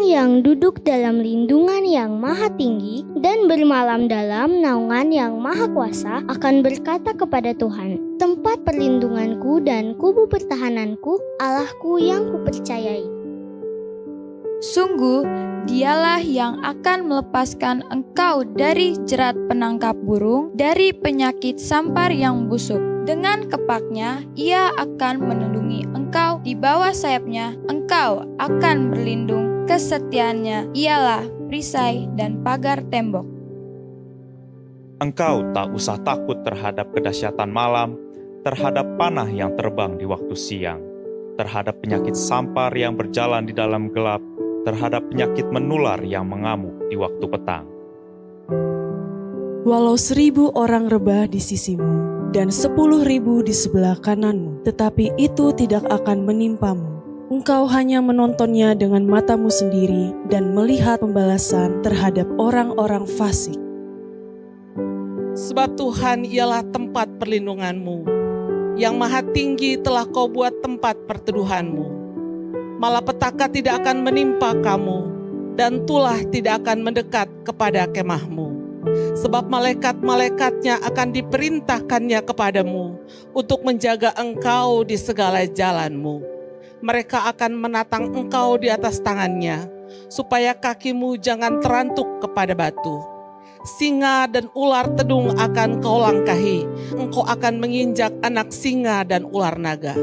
yang duduk dalam lindungan yang maha tinggi dan bermalam dalam naungan yang maha kuasa akan berkata kepada Tuhan, tempat perlindunganku dan kubu pertahananku, Allahku yang kupercayai. Sungguh, Dialah yang akan melepaskan engkau dari jerat penangkap burung, dari penyakit sampar yang busuk. Dengan kepaknya, Ia akan melindungi engkau, di bawah sayapnya engkau akan berlindung. Kesetiaannya ialah perisai dan pagar tembok. Engkau tak usah takut terhadap kedahsyatan malam, terhadap panah yang terbang di waktu siang, terhadap penyakit sampar yang berjalan di dalam gelap, terhadap penyakit menular yang mengamuk di waktu petang. Walau 1.000 orang rebah di sisimu dan 10.000 di sebelah kananmu, tetapi itu tidak akan menimpamu. Engkau hanya menontonnya dengan matamu sendiri dan melihat pembalasan terhadap orang-orang fasik. Sebab Tuhan ialah tempat perlindunganmu, yang maha tinggi telah kau buat tempat perteduhanmu. Malapetaka tidak akan menimpa kamu, dan tulah tidak akan mendekat kepada kemahmu. Sebab malaikat-malaikatnya akan diperintahkannya kepadamu untuk menjaga engkau di segala jalanmu. Mereka akan menatang engkau di atas tangannya, supaya kakimu jangan terantuk kepada batu. Singa dan ular tedung akan kau langkahi, engkau akan menginjak anak singa dan ular naga.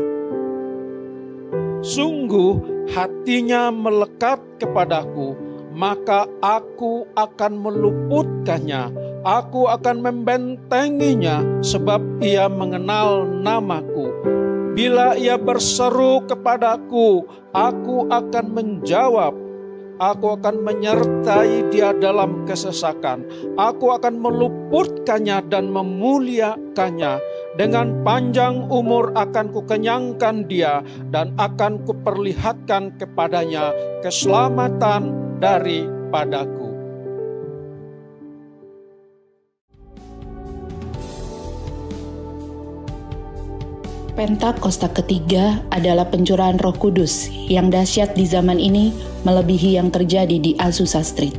Sungguh hatinya melekat kepadaku, maka aku akan meluputkannya. Aku akan membentenginya, sebab ia mengenal namaku. Bila ia berseru kepadaku, aku akan menjawab. Aku akan menyertai dia dalam kesesakan. Aku akan meluputkannya dan memuliakannya. Dengan panjang umur akan kukenyangkan dia, dan akan kuperlihatkan kepadanya keselamatan daripadaku. Pentakosta ketiga adalah pencurahan Roh Kudus yang dahsyat di zaman ini, melebihi yang terjadi di Azusa Street.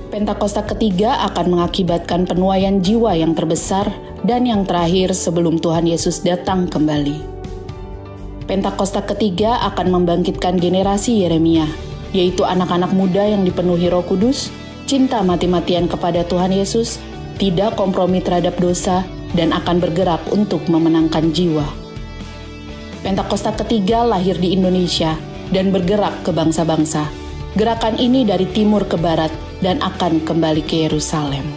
Pentakosta ketiga akan mengakibatkan penuaian jiwa yang terbesar dan yang terakhir sebelum Tuhan Yesus datang kembali. Pentakosta ketiga akan membangkitkan generasi Yeremia, yaitu anak-anak muda yang dipenuhi Roh Kudus, cinta mati-matian kepada Tuhan Yesus, tidak kompromi terhadap dosa, dan akan bergerak untuk memenangkan jiwa. Pentakosta ketiga lahir di Indonesia dan bergerak ke bangsa-bangsa. Gerakan ini dari timur ke barat dan akan kembali ke Yerusalem.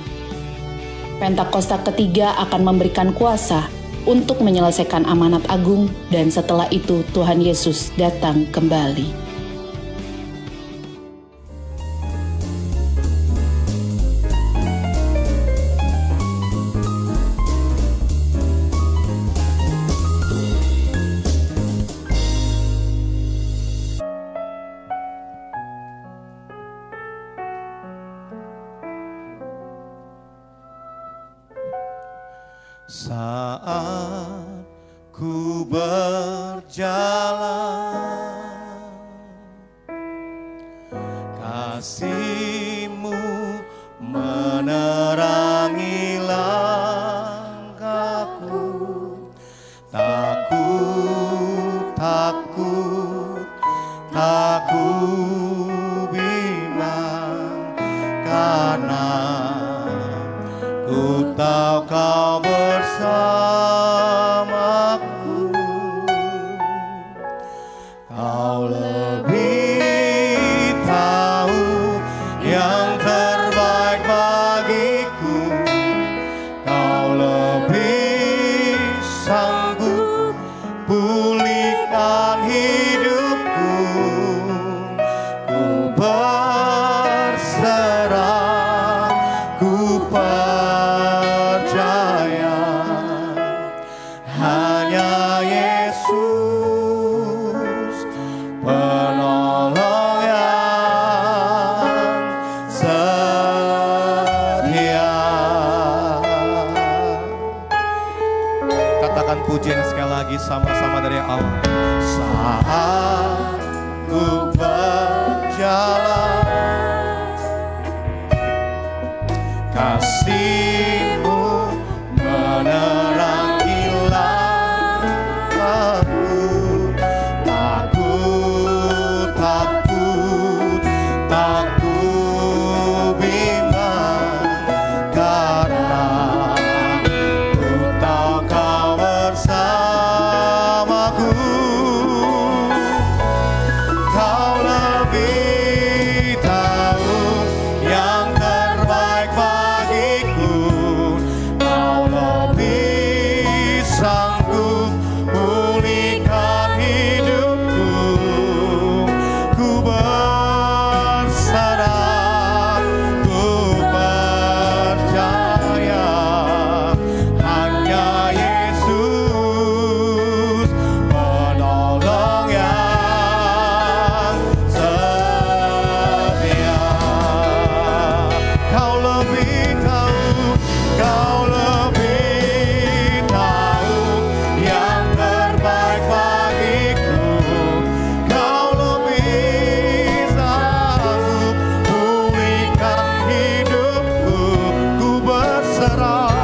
Pentakosta ketiga akan memberikan kuasa untuk menyelesaikan amanat agung, dan setelah itu Tuhan Yesus datang kembali. Saat ku berjalan, kasih-Mu menerangi langkahku. Tak ku bimbang, karena ku tahu Kau bersamaku. Kau lebih tahu yang terbaik bagiku. Kau lebih sanggup pulihkan hidupku. Ku berserah, ku percaya, hanya Yesus penolong yang setia. Katakan pujian sekali lagi sama-sama dari awal. Saat ku berjalan, berjalan, kasih-Mu menerangi langkahku. Takut, takut, takut bimbang, karena ku tahu Kau bersamaku. Kau lebih tahu yang terbaik bagiku. Kau lebih sanggup pulihkan hidupku. Ku berserah, ku percaya hanya Yesus penolong yang setia. Kau lebih tahu, Kau lebih tahu yang terbaik bagiku. Kau lebih sanggup pulihkan hidupku. Ku berserah.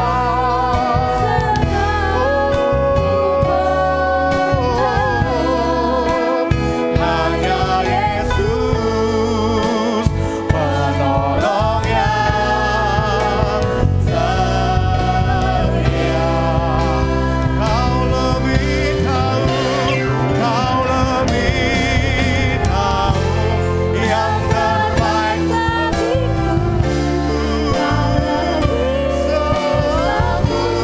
Hanya Yesus penolong yang setia. Kau lebih tahu, Kau lebih tahu yang terbaik bagiku. Kau lebih sanggup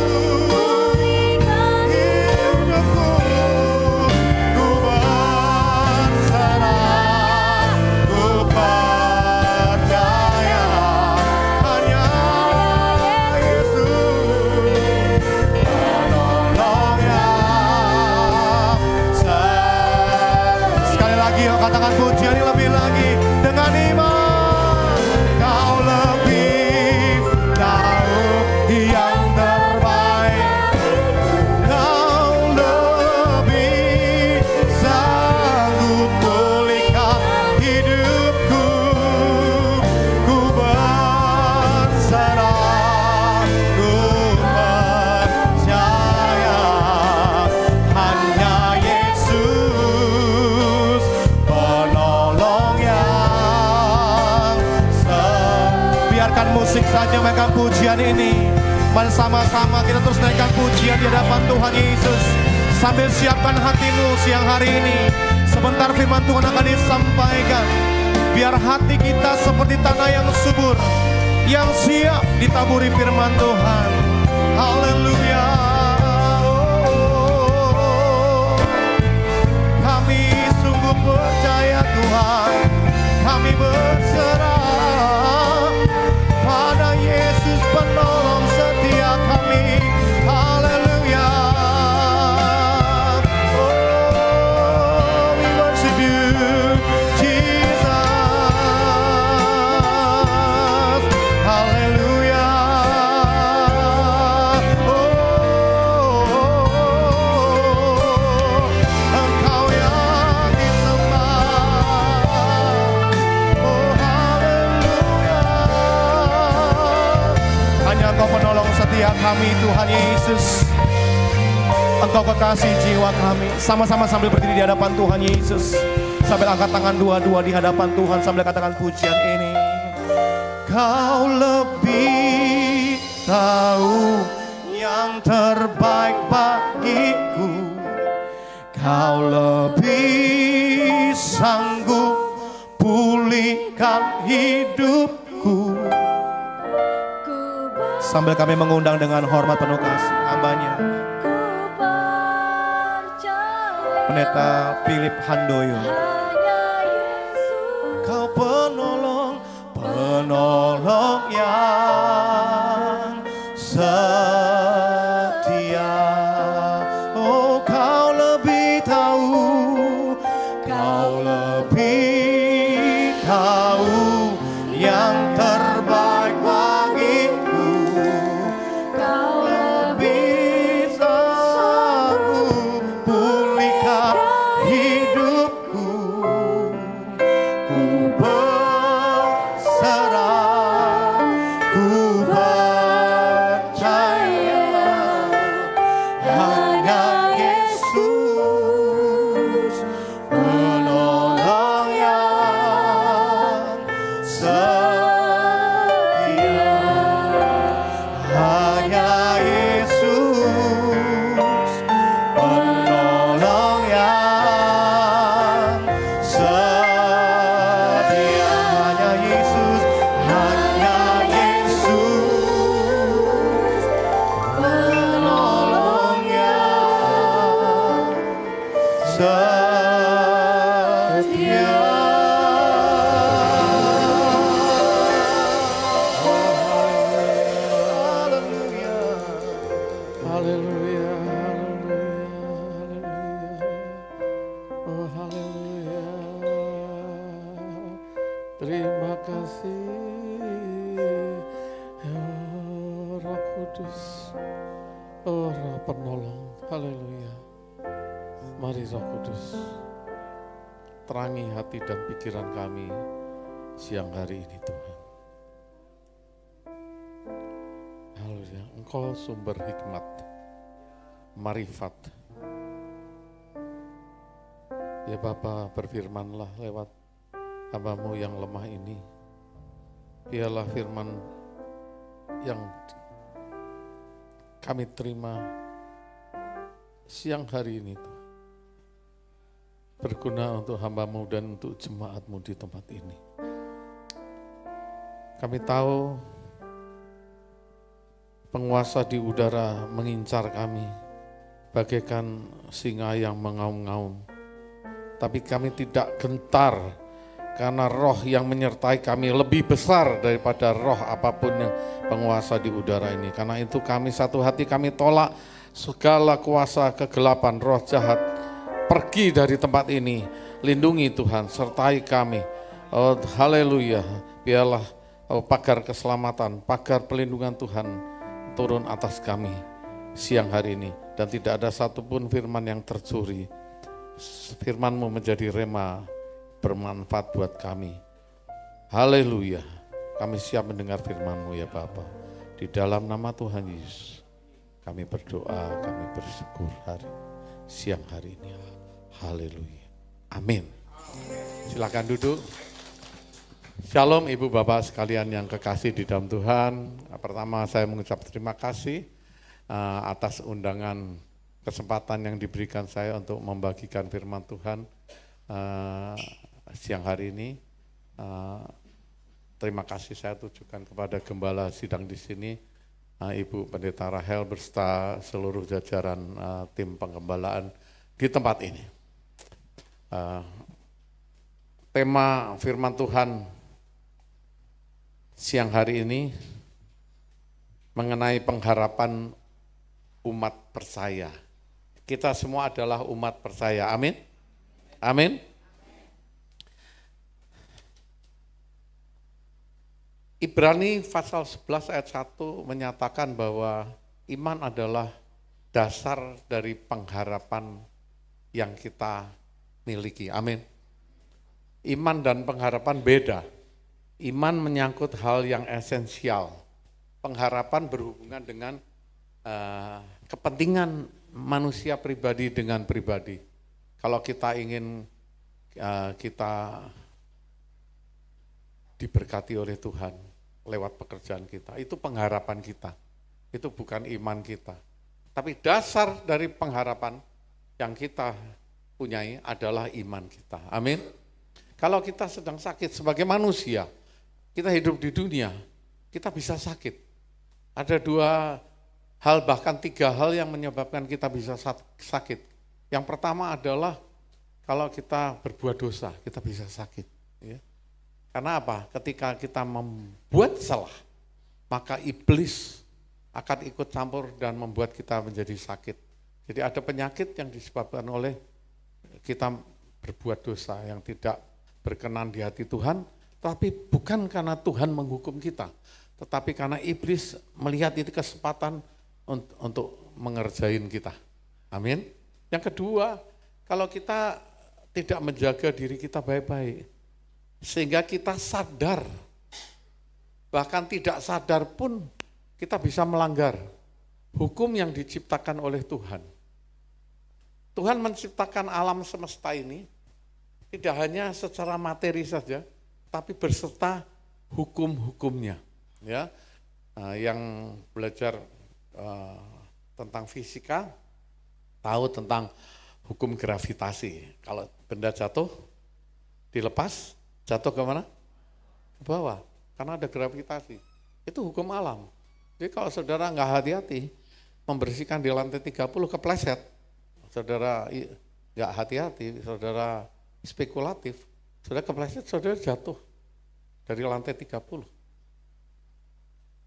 pulihkan hidupku. Ku berserah, ku percaya hanya Yesus penolong yang setia. Sekali lagi yuk katakan pujian ini lebih lagi dengan iman. Kau lebih tahu yang terbaik. Kau lebih sanggup pulihkan hidupku. Ku berserah, ku percaya hanya Yesus penolong yang setia. Biarkan musik saja mainkan pujian ini. Bersama-sama kita terus naikkan pujian di hadapan Tuhan Yesus. Sambil siapkan hatimu siang hari ini. Sebentar firman Tuhan akan disampaikan. Biar hati kita seperti tanah yang subur, yang siap ditaburi firman Tuhan. Haleluya. Kami sungguh percaya Tuhan. Kami berserah pada Yesus penolong setia kami. Haleluya. Oh, we worship you, Jesus. Haleluya. Oh, Engkau yang disembah. Oh, haleluya. Hanya Engkau penolong setia kami, Tuhan Yesus. Engkau kekasih jiwa kami. Sama-sama sambil berdiri di hadapan Tuhan Yesus. Sambil angkat tangan dua-dua di hadapan Tuhan. Sambil katakan pujian ini. Kau lebih tahu yang terbaik bagiku. Kau lebih sanggup pulihkan hidupku. Sambil kami mengundang dengan hormat penuh kasih hambanya, Pendeta Philip Handoyo. Kau penolong, penolong yang setia. Oh, Kau lebih tahu, Kau lebih tahu yang terbaik bagiku. Kau lebih sanggup pulihkan hidupku. Ku Kudus. Oh Roh Penolong, haleluya. Mari Roh Kudus, terangi hati dan pikiran kami siang hari ini Tuhan. Haleluya, Engkau sumber hikmat, marifat. Ya Bapa, berfirmanlah lewat hamba-Mu yang lemah ini. Biarlah firman yang kami terima siang hari ini Tuhan, berguna untuk hamba-Mu dan untuk jemaat-Mu di tempat ini. Kami tahu penguasa di udara mengincar kami bagaikan singa yang mengaum-ngaum. Tapi kami tidak gentar karena roh yang menyertai kami lebih besar daripada roh apapun yang penguasa di udara ini. Karena itu kami satu hati, kami tolak segala kuasa kegelapan, roh jahat, pergi dari tempat ini. Lindungi Tuhan, sertai kami. Oh, haleluya, biarlah pagar keselamatan, pagar perlindungan Tuhan turun atas kami siang hari ini. Dan tidak ada satupun firman yang tercuri. Firman-Mu menjadi rema, bermanfaat buat kami. Haleluya, kami siap mendengar firman-Mu ya Bapa. Di dalam nama Tuhan Yesus, kami berdoa, kami bersyukur siang hari ini. Haleluya, amin. Silakan duduk. Shalom Ibu Bapak sekalian yang kekasih di dalam Tuhan. Pertama saya mengucap terima kasih atas undangan kesempatan yang diberikan saya untuk membagikan firman Tuhan siang hari ini. Terima kasih saya tujukan kepada gembala sidang di sini, Ibu Pendeta Rahel beserta seluruh jajaran tim penggembalaan di tempat ini. Tema firman Tuhan siang hari ini mengenai pengharapan umat percaya. Kita semua adalah umat percaya, amin? Amin. Ibrani pasal 11 ayat 1 menyatakan bahwa iman adalah dasar dari pengharapan yang kita miliki, amin. Iman dan pengharapan beda. Iman menyangkut hal yang esensial. Pengharapan berhubungan dengan kepentingan manusia pribadi dengan pribadi. Kalau kita ingin kita diberkati oleh Tuhan lewat pekerjaan kita, itu pengharapan kita. Itu bukan iman kita. Tapi dasar dari pengharapan yang kita punyai adalah iman kita. Amin. Kalau kita sedang sakit sebagai manusia, kita hidup di dunia, kita bisa sakit. Ada 2 hal, bahkan 3 hal yang menyebabkan kita bisa sakit. Yang pertama adalah kalau kita berbuat dosa, kita bisa sakit. Ya. Karena apa? Ketika kita membuat salah, maka iblis akan ikut campur dan membuat kita menjadi sakit. Jadi ada penyakit yang disebabkan oleh kita berbuat dosa yang tidak berkenan di hati Tuhan, tapi bukan karena Tuhan menghukum kita, tetapi karena iblis melihat itu kesempatan untuk mengerjain kita. Amin. Yang kedua, kalau kita tidak menjaga diri kita baik-baik, sehingga kita sadar, bahkan tidak sadar pun kita bisa melanggar hukum yang diciptakan oleh Tuhan. Tuhan menciptakan alam semesta ini tidak hanya secara materi saja, tapi berserta hukum-hukumnya. Ya, yang belajar tentang fisika tahu tentang hukum gravitasi. Kalau benda jatuh, dilepas, jatuh ke mana? Ke bawah, karena ada gravitasi. Itu hukum alam. Jadi kalau saudara nggak hati-hati, membersihkan di lantai 30 kepleset, saudara nggak hati-hati, saudara spekulatif, saudara kepleset, saudara jatuh dari lantai 30.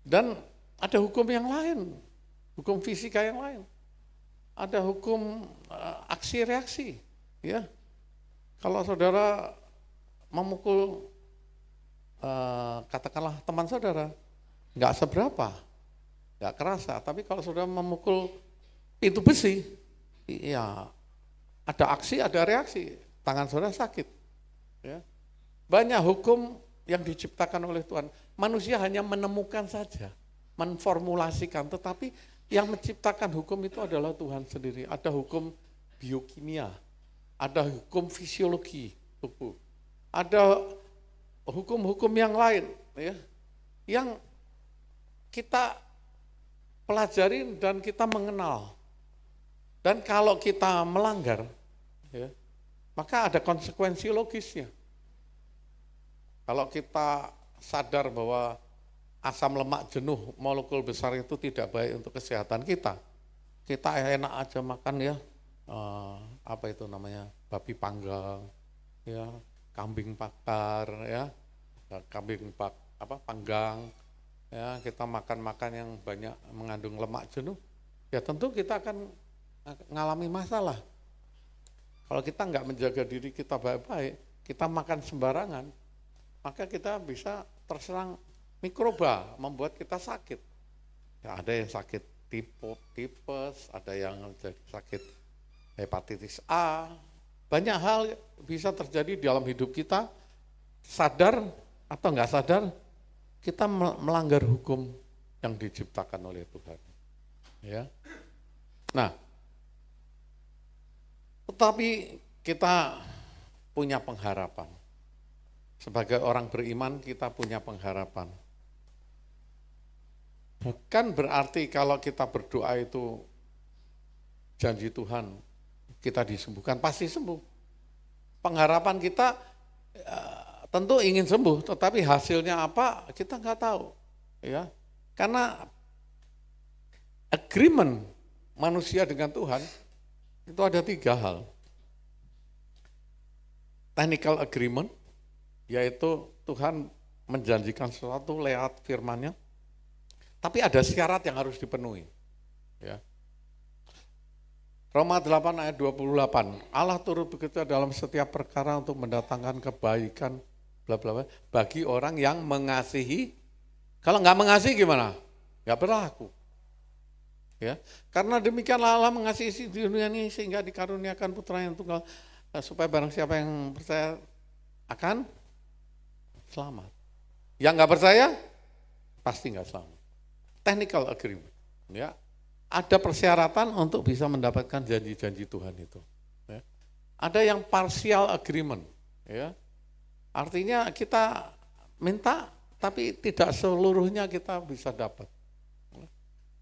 Dan ada hukum yang lain, hukum fisika yang lain. Ada hukum aksi reaksi, ya. Kalau saudara memukul katakanlah teman saudara, nggak seberapa, nggak kerasa. Tapi kalau sudah memukul pintu besi, ya ada aksi, ada reaksi, tangan saudara sakit. Ya. Banyak hukum yang diciptakan oleh Tuhan. Manusia hanya menemukan saja, menformulasikan, tetapi yang menciptakan hukum itu adalah Tuhan sendiri. Ada hukum biokimia, ada hukum fisiologi tubuh, ada hukum-hukum yang lain, ya, yang kita pelajari dan kita mengenal. Dan kalau kita melanggar, ya, maka ada konsekuensi logisnya. Kalau kita sadar bahwa asam lemak jenuh molekul besar itu tidak baik untuk kesehatan kita enak aja makan ya, apa itu namanya, babi panggang, ya, kambing bakar, ya, panggang, ya, kita makan yang banyak mengandung lemak jenuh, ya tentu kita akan mengalami masalah. Kalau kita nggak menjaga diri kita baik-baik, kita makan sembarangan, maka kita bisa terserang mikroba, membuat kita sakit. Ya, ada yang sakit tipes, ada yang sakit hepatitis A. Banyak hal bisa terjadi dalam hidup kita, sadar atau nggak sadar, kita melanggar hukum yang diciptakan oleh Tuhan. Ya. Nah, tetapi kita punya pengharapan. Sebagai orang beriman kita punya pengharapan. Bukan berarti kalau kita berdoa itu janji Tuhan kita disembuhkan, pasti sembuh. Pengharapan kita tentu ingin sembuh, tetapi hasilnya apa kita nggak tahu. Ya, karena agreement manusia dengan Tuhan itu ada 3 hal. Technical agreement, yaitu Tuhan menjanjikan sesuatu lewat firman-Nya, tapi ada syarat yang harus dipenuhi. Ya. Roma 8 ayat 28, Allah turut bekerja dalam setiap perkara untuk mendatangkan kebaikan bla bla bla bagi orang yang mengasihi. Kalau nggak mengasihi gimana? Nggak berlaku. Ya, karena demikianlah Allah mengasihi isi dunia ini sehingga dikaruniakan putra yang tunggal supaya barang siapa yang percaya akan selamat. Yang nggak percaya pasti nggak selamat. Technical agreement, ya, ada persyaratan untuk bisa mendapatkan janji-janji Tuhan itu. Ya. Ada yang partial agreement, ya, artinya kita minta tapi tidak seluruhnya kita bisa dapat.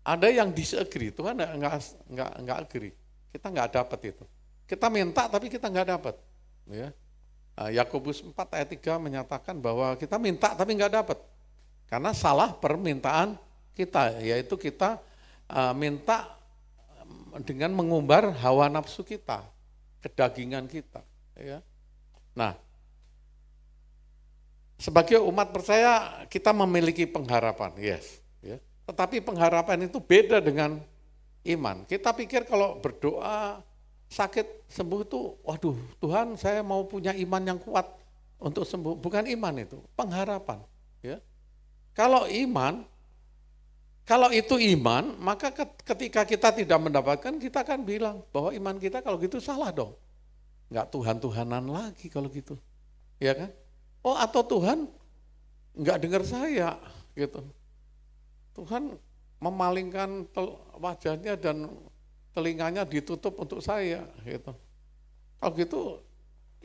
Ada yang disagree, Tuhan nggak agree, kita nggak dapat itu. Kita minta tapi kita nggak dapat. Ya. Yakobus 4 ayat 3 menyatakan bahwa kita minta tapi nggak dapat. Karena salah permintaan kita, yaitu kita minta dengan mengumbar hawa nafsu kita, kedagingan kita. Ya. Nah, sebagai umat percaya kita memiliki pengharapan, yes. Ya. Tetapi pengharapan itu beda dengan iman. Kita pikir kalau berdoa sakit sembuh itu, waduh Tuhan saya mau punya iman yang kuat untuk sembuh. Bukan iman itu, pengharapan. Ya. Kalau itu iman, maka ketika kita tidak mendapatkan, kita akan bilang bahwa iman kita kalau gitu salah dong. Enggak Tuhan-Tuhanan lagi kalau gitu. Ya kan? Oh, atau Tuhan enggak dengar saya gitu. Tuhan memalingkan wajahnya dan telinganya ditutup untuk saya gitu. Kalau gitu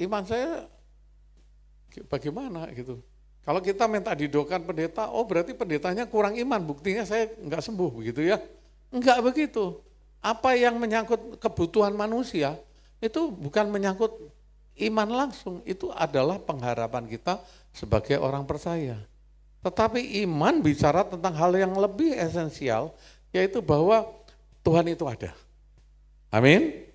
iman saya bagaimana gitu. Kalau kita minta didoakan pendeta, oh berarti pendetanya kurang iman, buktinya saya enggak sembuh begitu ya. Enggak begitu. Apa yang menyangkut kebutuhan manusia itu bukan menyangkut iman langsung, itu adalah pengharapan kita sebagai orang percaya. Tetapi iman bicara tentang hal yang lebih esensial, yaitu bahwa Tuhan itu ada. Amin.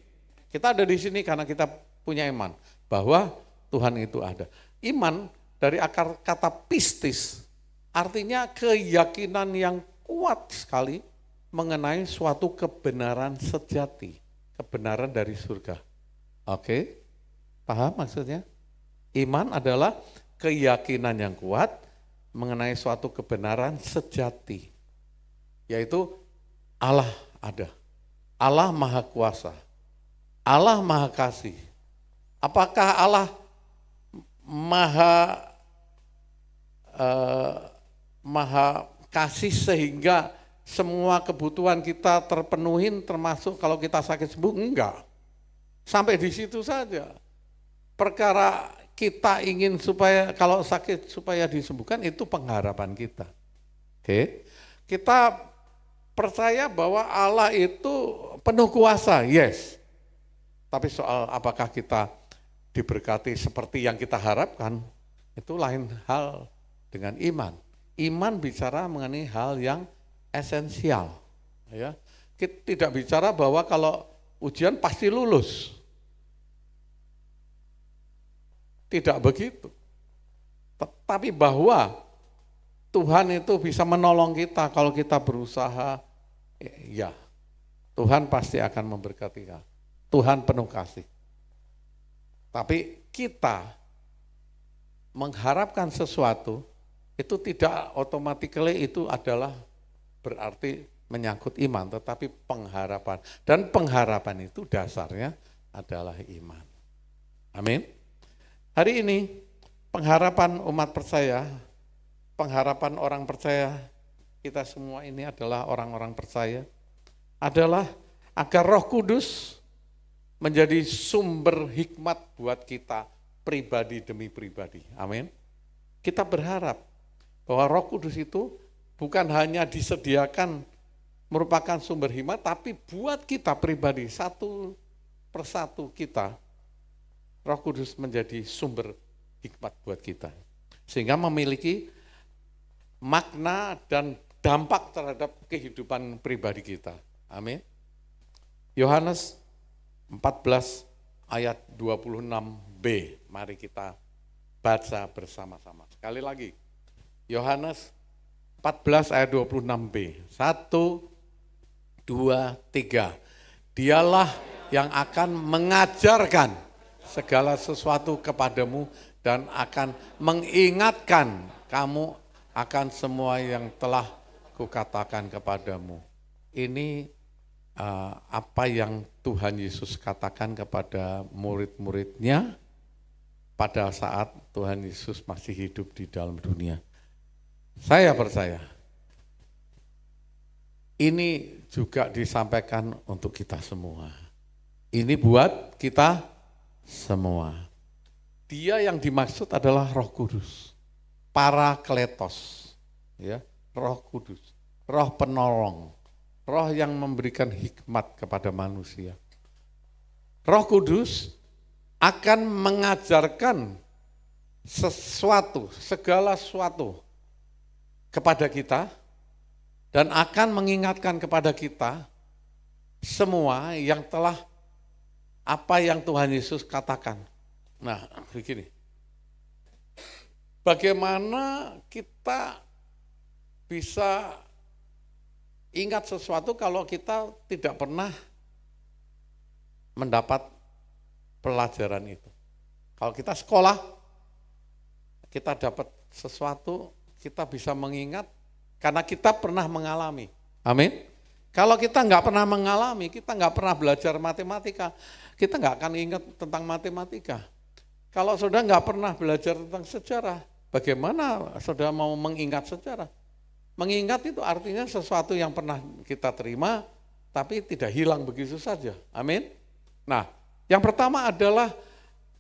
Kita ada di sini karena kita punya iman bahwa Tuhan itu ada. Iman dari akar kata pistis, artinya keyakinan yang kuat sekali mengenai suatu kebenaran sejati, kebenaran dari surga. Oke, paham maksudnya? Iman adalah keyakinan yang kuat mengenai suatu kebenaran sejati. yaitu Allah ada. Allah Maha Kuasa. Allah Maha Kasih. Apakah Allah Maha Kasih sehingga semua kebutuhan kita terpenuhin, termasuk kalau kita sakit sembuh? Enggak. Sampai di situ saja. Perkara kita ingin supaya kalau sakit supaya disembuhkan, itu pengharapan kita. Oke. Kita percaya bahwa Allah itu penuh kuasa, yes. Tapi soal apakah kita diberkati seperti yang kita harapkan, itu lain hal dengan iman. Iman bicara mengenai hal yang esensial. Ya. Kita tidak bicara bahwa kalau ujian pasti lulus. Tidak begitu. Tetapi bahwa Tuhan itu bisa menolong kita kalau kita berusaha, ya Tuhan pasti akan memberkati kita. Tuhan penuh kasih. Tapi kita mengharapkan sesuatu, itu tidak automatically itu adalah berarti menyangkut iman, tetapi pengharapan. Dan pengharapan itu dasarnya adalah iman. Amin. Hari ini pengharapan umat percaya, pengharapan orang percaya, kita semua ini adalah orang-orang percaya, adalah agar Roh Kudus menjadi sumber hikmat buat kita pribadi demi pribadi. Amin. Kita berharap bahwa Roh Kudus itu bukan hanya disediakan merupakan sumber hikmat, tapi buat kita pribadi satu persatu kita, Roh Kudus menjadi sumber hikmat buat kita. Sehingga memiliki makna dan dampak terhadap kehidupan pribadi kita. Amin. Yohanes 14 ayat 26b, mari kita baca bersama-sama. Sekali lagi, Yohanes 14 ayat 26b, 1, 2, 3. Dialah yang akan mengajarkan segala sesuatu kepadamu dan akan mengingatkan kamu akan semua yang telah kukatakan kepadamu. Ini apa yang Tuhan Yesus katakan kepada murid-muridnya pada saat Tuhan Yesus masih hidup di dalam dunia. Saya percaya ini juga disampaikan untuk kita semua. Ini buat kita semua. Dia yang dimaksud adalah Roh Kudus, Parakletos, ya, Roh Kudus, Roh penolong. Roh yang memberikan hikmat kepada manusia. Roh Kudus akan mengajarkan sesuatu, segala sesuatu kepada kita dan akan mengingatkan kepada kita semua yang telah apa yang Tuhan Yesus katakan. Nah, begini. Bagaimana kita bisa ingat sesuatu kalau kita tidak pernah mendapat pelajaran itu. Kalau kita sekolah, kita dapat sesuatu, kita bisa mengingat karena kita pernah mengalami. Amin. Kalau kita nggak pernah mengalami, kita nggak pernah belajar matematika, kita nggak akan ingat tentang matematika. Kalau saudara nggak pernah belajar tentang sejarah, bagaimana saudara mau mengingat sejarah? Mengingat itu artinya sesuatu yang pernah kita terima, tapi tidak hilang begitu saja. Amin. Nah, yang pertama adalah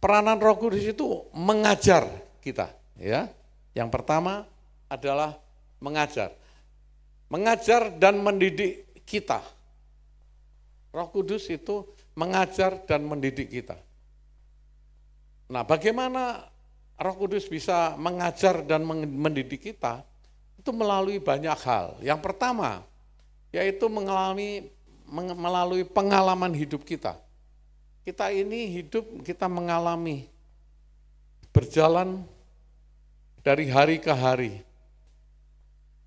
peranan Roh Kudus itu mengajar kita. Ya, yang pertama adalah mengajar dan mendidik kita. Roh Kudus itu mengajar dan mendidik kita. Nah, bagaimana Roh Kudus bisa mengajar dan mendidik kita? Itu melalui banyak hal. Yang pertama, yaitu melalui pengalaman hidup kita. Kita ini hidup, kita mengalami, berjalan dari hari ke hari.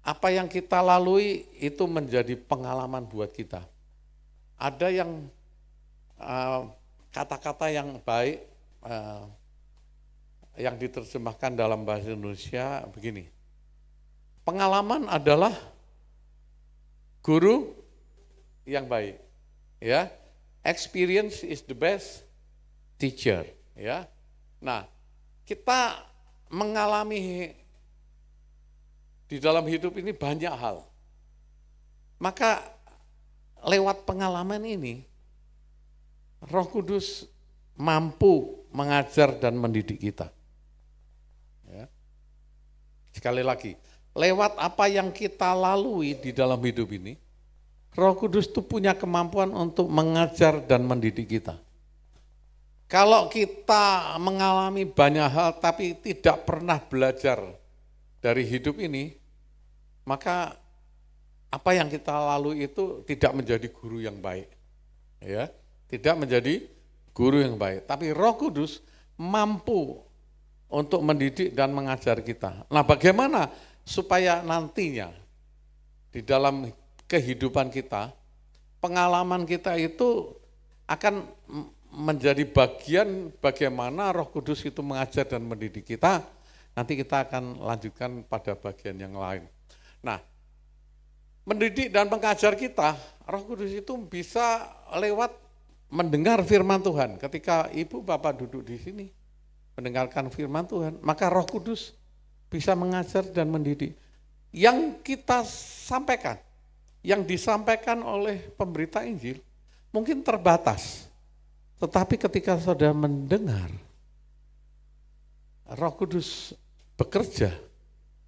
Apa yang kita lalui itu menjadi pengalaman buat kita. Ada yang kata-kata yang baik, yang diterjemahkan dalam bahasa Indonesia begini. Pengalaman adalah guru yang baik. Ya, experience is the best teacher. Ya, nah kita mengalami di dalam hidup ini banyak hal. Maka lewat pengalaman ini, Roh Kudus mampu mengajar dan mendidik kita. Ya. Sekali lagi, lewat apa yang kita lalui di dalam hidup ini, Roh Kudus itu punya kemampuan untuk mengajar dan mendidik kita. Kalau kita mengalami banyak hal tapi tidak pernah belajar dari hidup ini, maka apa yang kita lalui itu tidak menjadi guru yang baik. Ya, tidak menjadi guru yang baik. Tapi Roh Kudus mampu untuk mendidik dan mengajar kita. Nah, bagaimana supaya nantinya di dalam kehidupan kita, pengalaman kita itu akan menjadi bagian bagaimana Roh Kudus itu mengajar dan mendidik kita. Nanti kita akan lanjutkan pada bagian yang lain. Nah, mendidik dan mengajar kita, Roh Kudus itu bisa lewat mendengar firman Tuhan. Ketika ibu bapak duduk di sini, mendengarkan firman Tuhan, maka Roh Kudus bisa mengajar dan mendidik. Yang kita sampaikan, yang disampaikan oleh pemberita Injil, mungkin terbatas. Tetapi ketika saudara mendengar, Roh Kudus bekerja,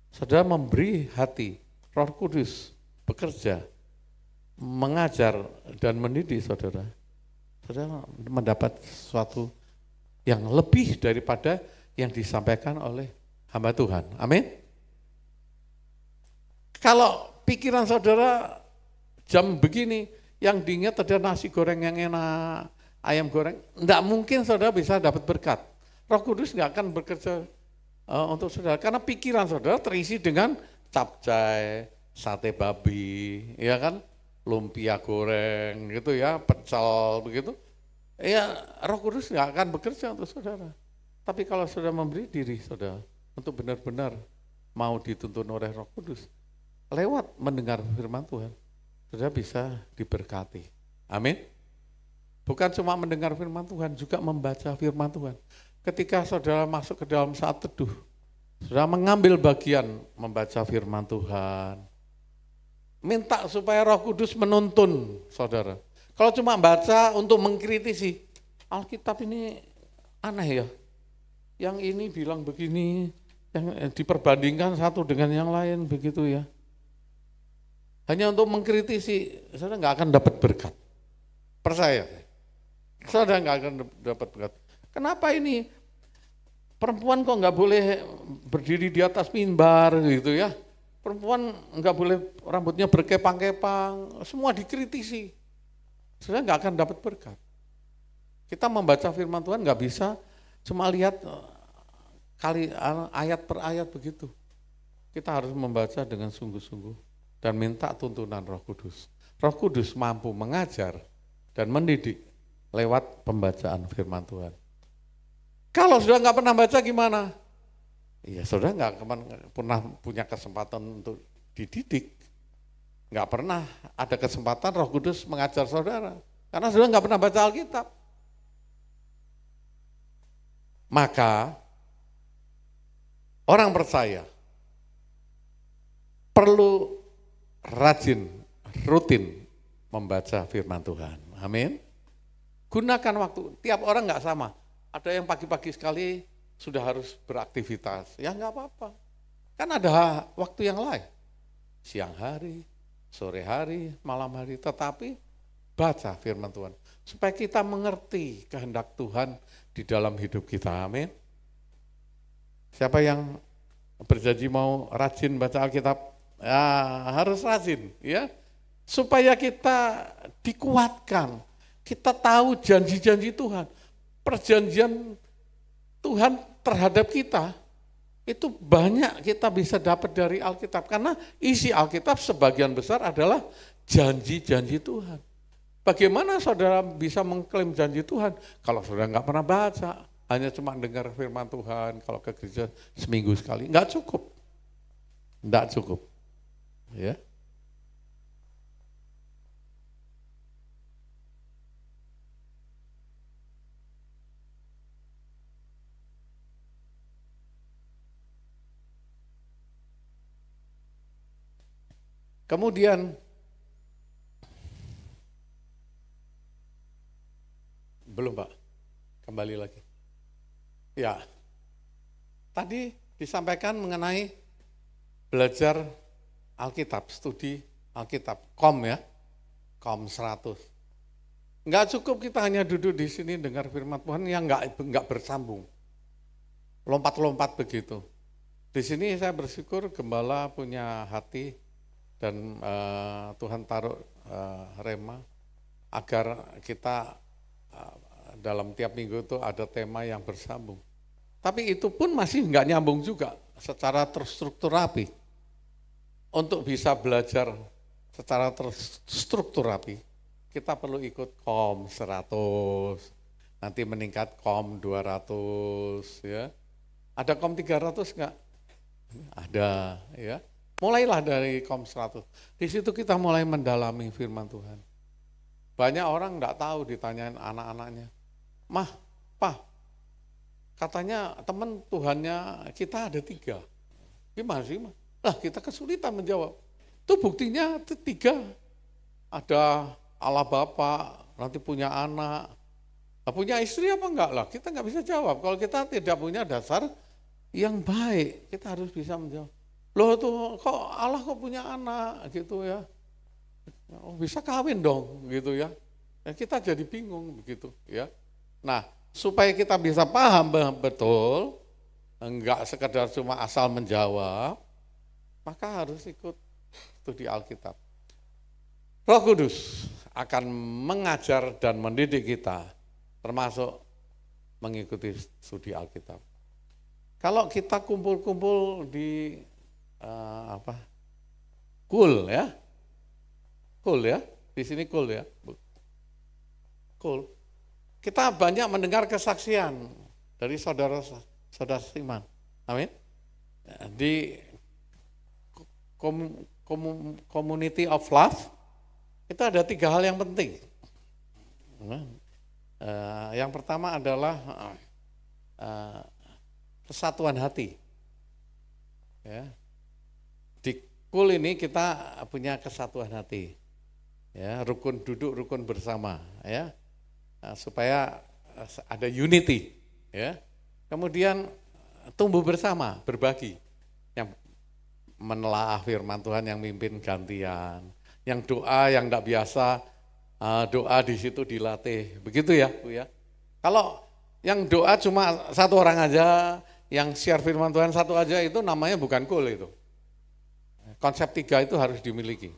saudara memberi hati, Roh Kudus bekerja, mengajar dan mendidik saudara, saudara mendapat sesuatu yang lebih daripada yang disampaikan oleh hamba Tuhan. Amin. Kalau pikiran saudara jam begini, yang diingat ada nasi goreng yang enak, ayam goreng, enggak mungkin saudara bisa dapat berkat. Roh Kudus enggak akan bekerja untuk saudara, karena pikiran saudara terisi dengan capcay, sate babi, ya kan, lumpia goreng gitu ya, pecel begitu. Ya, Roh Kudus enggak akan bekerja untuk saudara. Tapi kalau saudara memberi diri saudara untuk benar-benar mau dituntun oleh Roh Kudus, lewat mendengar firman Tuhan, saudara bisa diberkati. Amin. Bukan cuma mendengar firman Tuhan, juga membaca firman Tuhan. Ketika saudara masuk ke dalam saat teduh, saudara mengambil bagian membaca firman Tuhan. Minta supaya Roh Kudus menuntun saudara. Kalau cuma baca untuk mengkritisi, Alkitab ini aneh ya. Yang ini bilang begini, yang diperbandingkan satu dengan yang lain begitu ya. Hanya untuk mengkritisi, saudara nggak akan dapat berkat. Percaya. Saudara nggak akan dapat berkat. Kenapa ini perempuan kok nggak boleh berdiri di atas mimbar gitu ya? Perempuan nggak boleh rambutnya berkepang-kepang, semua dikritisi. Saudara nggak akan dapat berkat. Kita membaca firman Tuhan nggak bisa cuma lihat kali ayat per ayat begitu. Kita harus membaca dengan sungguh-sungguh dan minta tuntunan Roh Kudus. Roh Kudus mampu mengajar dan mendidik lewat pembacaan firman Tuhan. Kalau sudah nggak pernah baca gimana? Iya, saudara nggak pernah punya kesempatan untuk dididik. Nggak pernah ada kesempatan Roh Kudus mengajar saudara. Karena saudara nggak pernah baca Alkitab. Maka orang percaya perlu rajin, rutin membaca firman Tuhan. Amin. Gunakan waktu, tiap orang nggak sama. Ada yang pagi-pagi sekali sudah harus beraktivitas, ya nggak apa-apa. Kan ada waktu yang lain, siang hari, sore hari, malam hari, tetapi baca firman Tuhan. Supaya kita mengerti kehendak Tuhan di dalam hidup kita, amin. Siapa yang berjanji mau rajin baca Alkitab, ya harus rajin, ya. Supaya kita dikuatkan, kita tahu janji-janji Tuhan, perjanjian Tuhan terhadap kita, itu banyak kita bisa dapat dari Alkitab. Karena isi Alkitab sebagian besar adalah janji-janji Tuhan. Bagaimana saudara bisa mengklaim janji Tuhan kalau saudara nggak pernah baca, hanya cuma dengar firman Tuhan, kalau ke gereja seminggu sekali, nggak cukup. Nggak cukup. Ya. Kemudian belum Pak, kembali lagi. Ya, tadi disampaikan mengenai belajar Alkitab, studi Alkitab, ya, KOM 100. Enggak cukup kita hanya duduk di sini dengar firman Tuhan yang enggak bersambung. Lompat-lompat begitu. Di sini saya bersyukur gembala punya hati dan Tuhan taruh rema agar kita dalam tiap minggu itu ada tema yang bersambung. Tapi itu pun masih enggak nyambung juga secara terstruktur rapi. Untuk bisa belajar secara terstruktur rapi, kita perlu ikut KOM 100, nanti meningkat KOM 200, ya. Ada KOM 300 enggak? Ada, ya. Mulailah dari KOM 100. Di situ kita mulai mendalami firman Tuhan. Banyak orang enggak tahu, ditanyain anak-anaknya, "Mah, Pak, katanya teman Tuhannya kita ada 3. Gimana sih, Mah?" Lah, kita kesulitan menjawab. Itu buktinya 3. Ada Allah Bapa, nanti punya anak. Nah, punya istri apa enggak lah? Kita enggak bisa jawab. Kalau kita tidak punya dasar yang baik, kita harus bisa menjawab. Loh tuh, kok Allah kok punya anak gitu ya? Oh, bisa kawin dong gitu ya. Ya kita jadi bingung begitu ya. Nah, supaya kita bisa paham betul, enggak sekedar cuma asal menjawab, maka harus ikut studi Alkitab. Roh Kudus akan mengajar dan mendidik kita, termasuk mengikuti studi Alkitab. Kalau kita kumpul-kumpul di Kul ya, di sini Kul ya, Kul. Kita banyak mendengar kesaksian dari saudara Siman, amin. Di community of love itu ada 3 hal yang penting. Yang pertama adalah kesatuan hati. Ya. Di Kul ini kita punya kesatuan hati. Ya, rukun duduk, rukun bersama, ya. Supaya ada unity, ya. Kemudian tumbuh bersama, berbagi. Yang menelaah firman Tuhan, yang mimpin gantian, yang doa yang enggak biasa, doa di situ dilatih. Begitu ya, Bu ya. Kalau yang doa cuma 1 orang aja, yang share firman Tuhan 1 aja, itu namanya bukan Kul itu. Konsep 3 itu harus dimiliki.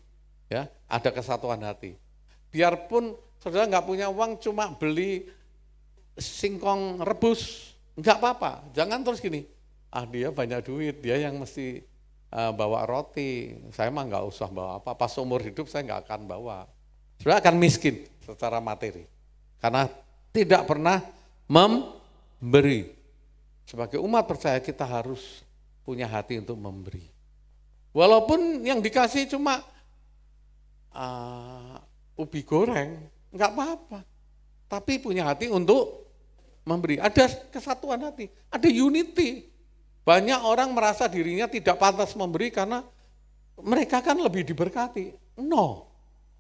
Ya, ada kesatuan hati. Biarpun saudara nggak punya uang, cuma beli singkong rebus, nggak apa-apa. Jangan terus gini, dia banyak duit, dia yang mesti bawa roti. Saya mah nggak usah bawa apa, pas umur hidup saya nggak akan bawa. Saudara akan miskin secara materi, karena tidak pernah memberi. Sebagai umat percaya kita harus punya hati untuk memberi. Walaupun yang dikasih cuma ubi goreng, enggak apa-apa. Tapi punya hati untuk memberi. Ada kesatuan hati, ada unity. Banyak orang merasa dirinya tidak pantas memberi karena mereka kan lebih diberkati. No,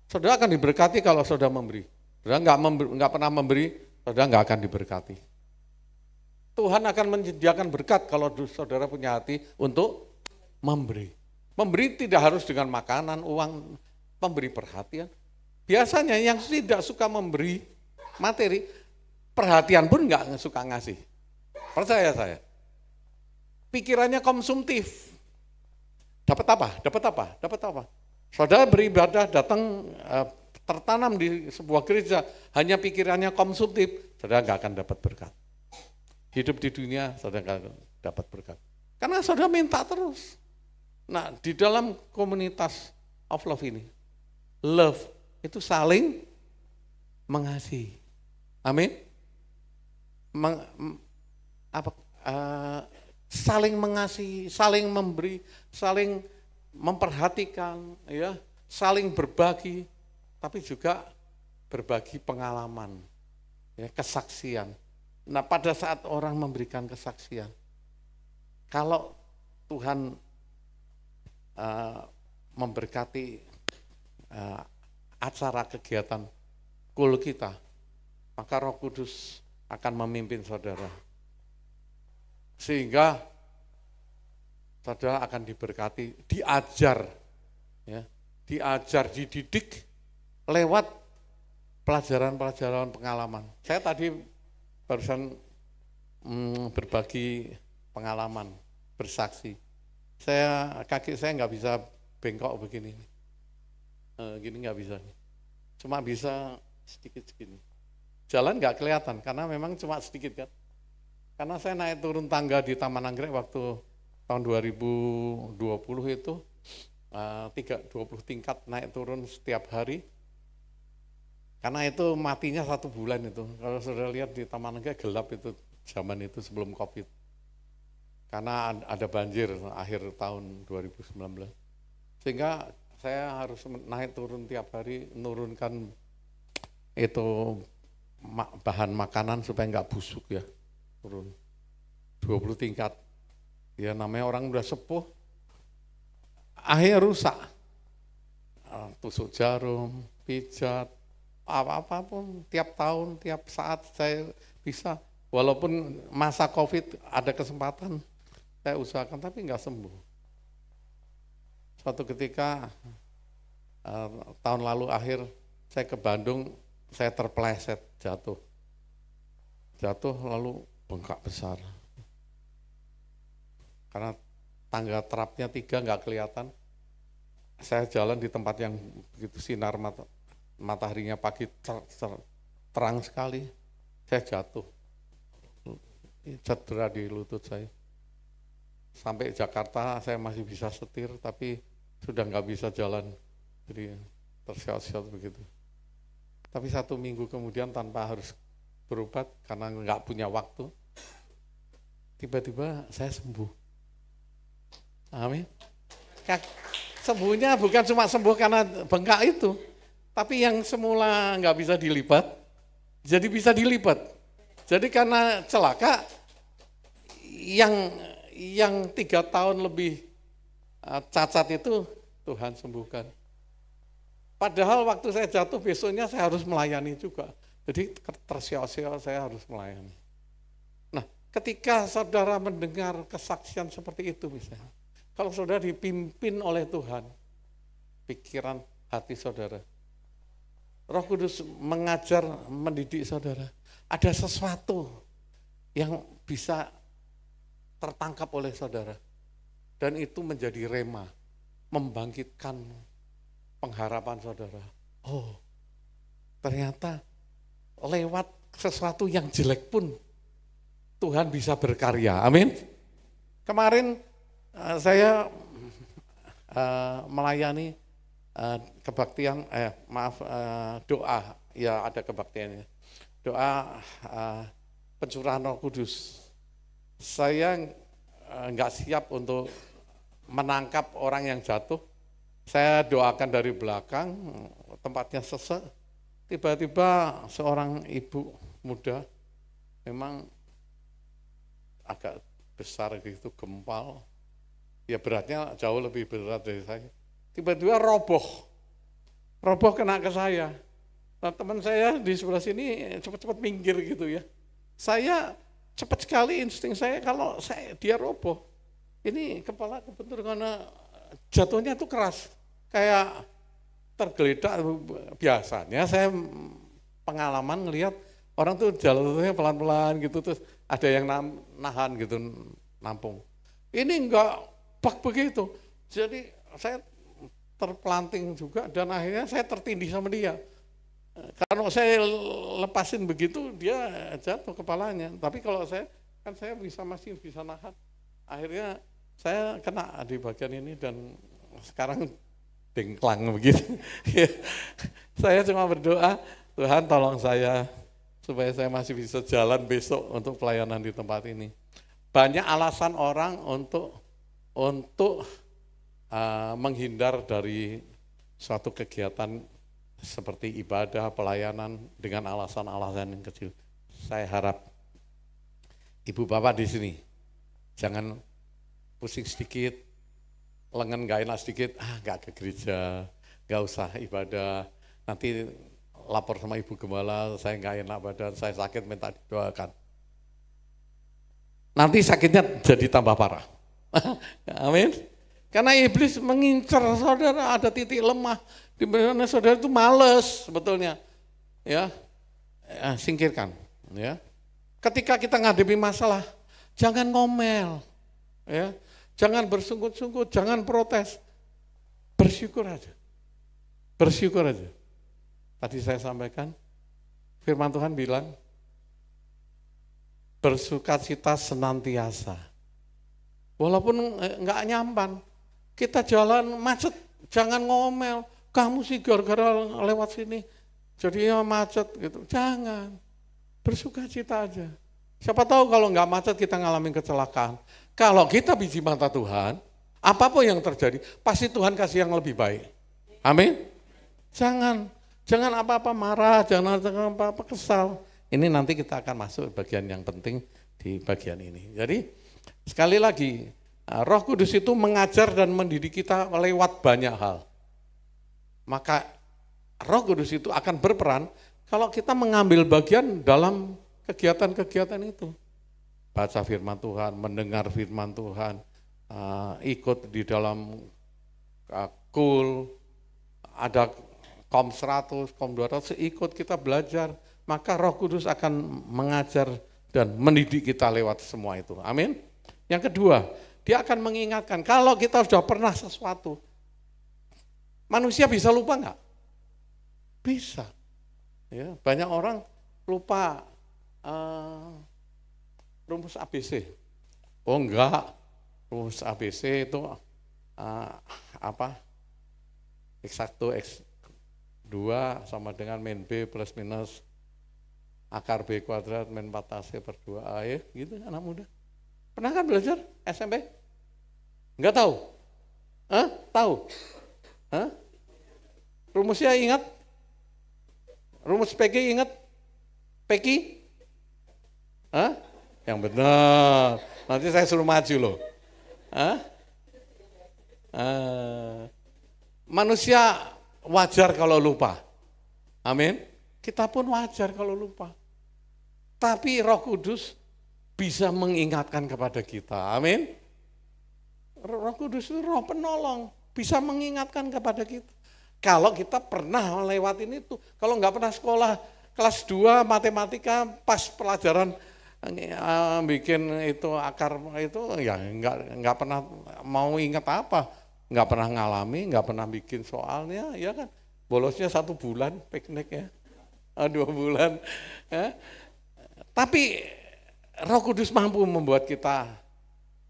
saudara akan diberkati kalau saudara memberi. Saudara enggak pernah memberi, saudara enggak akan diberkati. Tuhan akan menyediakan berkat kalau saudara punya hati untuk memberi. Memberi tidak harus dengan makanan, uang, memberi perhatian. Biasanya yang tidak suka memberi materi, perhatian pun enggak suka ngasih. Percaya saya. Pikirannya konsumtif. Dapat apa? Dapat apa? Dapat apa? Saudara beribadah, datang tertanam di sebuah gereja, hanya pikirannya konsumtif, saudara enggak akan dapat berkat. Hidup di dunia, saudara enggak dapat berkat. Karena saudara minta terus. Nah, di dalam komunitas of love ini, love itu saling mengasihi. Amin. Saling mengasihi, saling memberi, saling memperhatikan, ya, saling berbagi, tapi juga berbagi pengalaman, ya, kesaksian. Nah, pada saat orang memberikan kesaksian, kalau Tuhan memberkati acara kegiatan kul kita, maka Roh Kudus akan memimpin saudara. Sehingga saudara akan diberkati, diajar, ya, dididik lewat pelajaran-pelajaran pengalaman. Saya tadi barusan berbagi pengalaman, bersaksi. Kaki saya nggak bisa bengkok begini, gini nggak bisa, cuma bisa sedikit segini. Jalan nggak kelihatan karena memang cuma sedikit kan. Karena saya naik turun tangga di Taman Anggrek waktu tahun 2020 itu 20 tingkat naik turun setiap hari. Karena itu matinya 1 bulan itu. Kalau sudah lihat di Taman Anggrek gelap itu zaman itu sebelum COVID. Karena ada banjir akhir tahun 2019. Sehingga saya harus naik turun tiap hari, menurunkan itu bahan makanan supaya nggak busuk ya. Turun 20 tingkat. Ya namanya orang udah sepuh, akhirnya rusak. Tusuk jarum, pijat, apapun tiap tahun, tiap saat saya bisa. Walaupun masa COVID ada kesempatan, saya usahakan tapi nggak sembuh. Suatu ketika tahun lalu akhir saya ke Bandung, saya terpeleset jatuh lalu bengkak besar. Karena tangga terapnya 3 nggak kelihatan. Saya jalan di tempat yang begitu sinar mataharinya pagi terang sekali. Saya jatuh, cedera di lutut saya. Sampai Jakarta saya masih bisa setir, tapi sudah nggak bisa jalan. Jadi tersiot-siot begitu. Tapi 1 minggu kemudian tanpa harus berobat karena nggak punya waktu, tiba-tiba saya sembuh. Amin. Sembuhnya bukan cuma sembuh karena bengkak itu, tapi yang semula nggak bisa dilipat, jadi bisa dilipat. Jadi karena celaka, yang 3 tahun lebih cacat itu Tuhan sembuhkan. Padahal waktu saya jatuh besoknya saya harus melayani juga. Jadi tersiok-siok saya harus melayani. Nah, ketika saudara mendengar kesaksian seperti itu misalnya, kalau saudara dipimpin oleh Tuhan, pikiran hati saudara, Roh Kudus mengajar, mendidik saudara, ada sesuatu yang bisa tertangkap oleh saudara. Dan itu menjadi rema, membangkitkan pengharapan saudara. Oh, ternyata lewat sesuatu yang jelek pun Tuhan bisa berkarya. Amin. Kemarin saya melayani kebaktian, doa, ya ada kebaktiannya. Doa pencurahan Roh Kudus. Saya nggak siap untuk menangkap orang yang jatuh. Saya doakan dari belakang, tempatnya sesek. Tiba-tiba seorang ibu muda, memang agak besar gitu, gempal. Ya beratnya jauh lebih berat dari saya. Tiba-tiba roboh kena ke saya. Nah, teman saya di sebelah sini cepat-cepat minggir gitu ya. Saya cepat sekali insting saya kalau dia roboh. Ini kepala kebentur karena jatuhnya tuh keras. Kayak tergeledak. Biasanya saya pengalaman ngelihat orang tuh jalannya pelan-pelan gitu, terus ada yang nahan gitu, nampung. Ini enggak bak begitu. Jadi saya terpelanting juga dan akhirnya saya tertindih sama dia. Kalau saya lepasin begitu dia jatuh kepalanya. Tapi kalau saya masih bisa nahan. Akhirnya saya kena di bagian ini dan sekarang dengklang begitu. Saya cuma berdoa, Tuhan tolong saya supaya saya masih bisa jalan besok untuk pelayanan di tempat ini. Banyak alasan orang untuk menghindar dari suatu kegiatan seperti ibadah, pelayanan dengan alasan-alasan yang kecil. Saya harap ibu bapak di sini jangan pusing sedikit, lengan gak enak sedikit, gak ke gereja, gak usah ibadah, nanti lapor sama ibu gembala, saya gak enak badan, saya sakit minta didoakan. Nanti sakitnya jadi tambah parah. Amin. Karena iblis mengincar saudara, ada titik lemah di mana saudara itu males sebetulnya. Ya, singkirkan. Ya, ketika kita ngadepi masalah, jangan ngomel, ya, jangan bersungut-sungut, jangan protes, bersyukur aja, bersyukur aja. Tadi saya sampaikan, firman Tuhan bilang, bersukacita senantiasa. Walaupun nggak nyampan, kita jalan macet, jangan ngomel, kamu sih gara-gara lewat sini, jadinya macet gitu. Jangan, bersukacita aja. Siapa tahu kalau nggak macet kita ngalamin kecelakaan. Kalau kita biji mata Tuhan, apapun yang terjadi, pasti Tuhan kasih yang lebih baik. Amin. Jangan apa-apa marah, jangan apa-apa kesal. Ini nanti kita akan masuk bagian yang penting di bagian ini. Jadi sekali lagi, Roh Kudus itu mengajar dan mendidik kita lewat banyak hal. Maka Roh Kudus itu akan berperan kalau kita mengambil bagian dalam kegiatan-kegiatan itu. Baca firman Tuhan, mendengar firman Tuhan, ikut di dalam KUL, ada KOM 100, KOM 200, ikut kita belajar. Maka Roh Kudus akan mengajar dan mendidik kita lewat semua itu. Amin. Yang kedua, dia akan mengingatkan, kalau kita sudah pernah sesuatu, manusia bisa lupa enggak? Bisa. Ya, banyak orang lupa rumus ABC. Oh enggak, rumus ABC itu X1, X2 sama dengan min B plus minus akar B kuadrat min 4AC per 2A, ya, gitu anak muda. Pernah kan belajar SMP? Enggak tahu? Tahu? Rumusnya ingat? Rumus PG ingat? PQ? Yang benar. Nanti saya suruh maju loh. Manusia wajar kalau lupa. Amin. Kita pun wajar kalau lupa. Tapi Roh Kudus bisa mengingatkan kepada kita. Amin. Roh Kudus itu roh penolong, bisa mengingatkan kepada kita. Kalau kita pernah lewatin itu, kalau nggak pernah sekolah kelas 2 matematika pas pelajaran bikin itu akar itu ya nggak pernah mau ingat apa, nggak pernah ngalami, nggak pernah bikin soalnya, ya kan? Bolosnya 1 bulan piknik ya, 2 bulan. Ya. Tapi Roh Kudus mampu membuat kita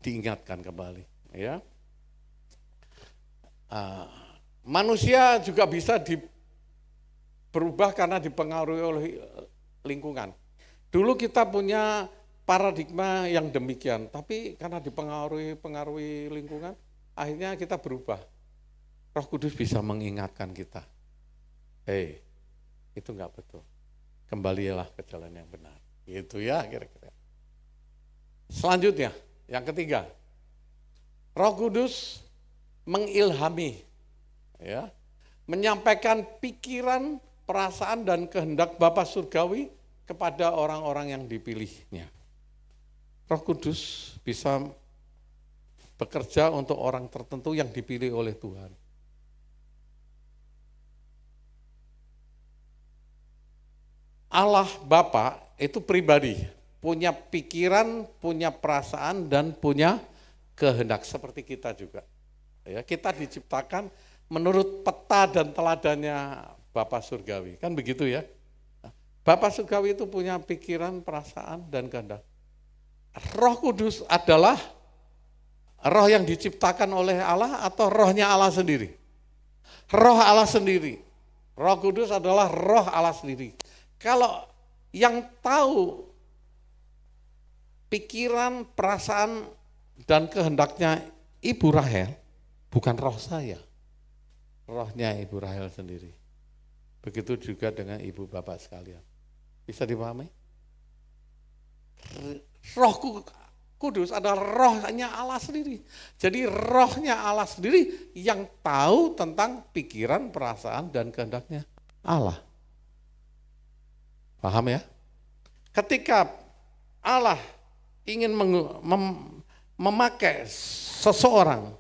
diingatkan kembali. Ya, manusia juga bisa berubah karena dipengaruhi oleh lingkungan. Dulu kita punya paradigma yang demikian, tapi karena dipengaruhi lingkungan, akhirnya kita berubah. Roh Kudus bisa mengingatkan kita, itu enggak betul. Kembalilah ke jalan yang benar. Gitu ya kira-kira. Selanjutnya, yang ketiga, Roh Kudus mengilhami, ya, menyampaikan pikiran, perasaan dan kehendak Bapa Surgawi kepada orang-orang yang dipilihnya. Roh Kudus bisa bekerja untuk orang tertentu yang dipilih oleh Tuhan. Allah Bapa itu pribadi, punya pikiran, punya perasaan, dan punya kehendak seperti kita juga. Ya, kita diciptakan menurut peta dan teladannya Bapa Surgawi, kan begitu ya. Bapa Surgawi itu punya pikiran, perasaan, dan kehendak. Roh Kudus adalah roh yang diciptakan oleh Allah atau rohnya Allah sendiri? Roh Allah sendiri. Roh Kudus adalah roh Allah sendiri. Kalau yang tahu pikiran, perasaan, dan kehendaknya Ibu Rahel, bukan roh saya. Rohnya Ibu Rahel sendiri. Begitu juga dengan Ibu Bapak sekalian. Bisa dipahami? Roh Kudus adalah rohnya Allah sendiri. Jadi rohnya Allah sendiri yang tahu tentang pikiran, perasaan, dan kehendaknya Allah. Paham ya? Ketika Allah ingin memakai seseorang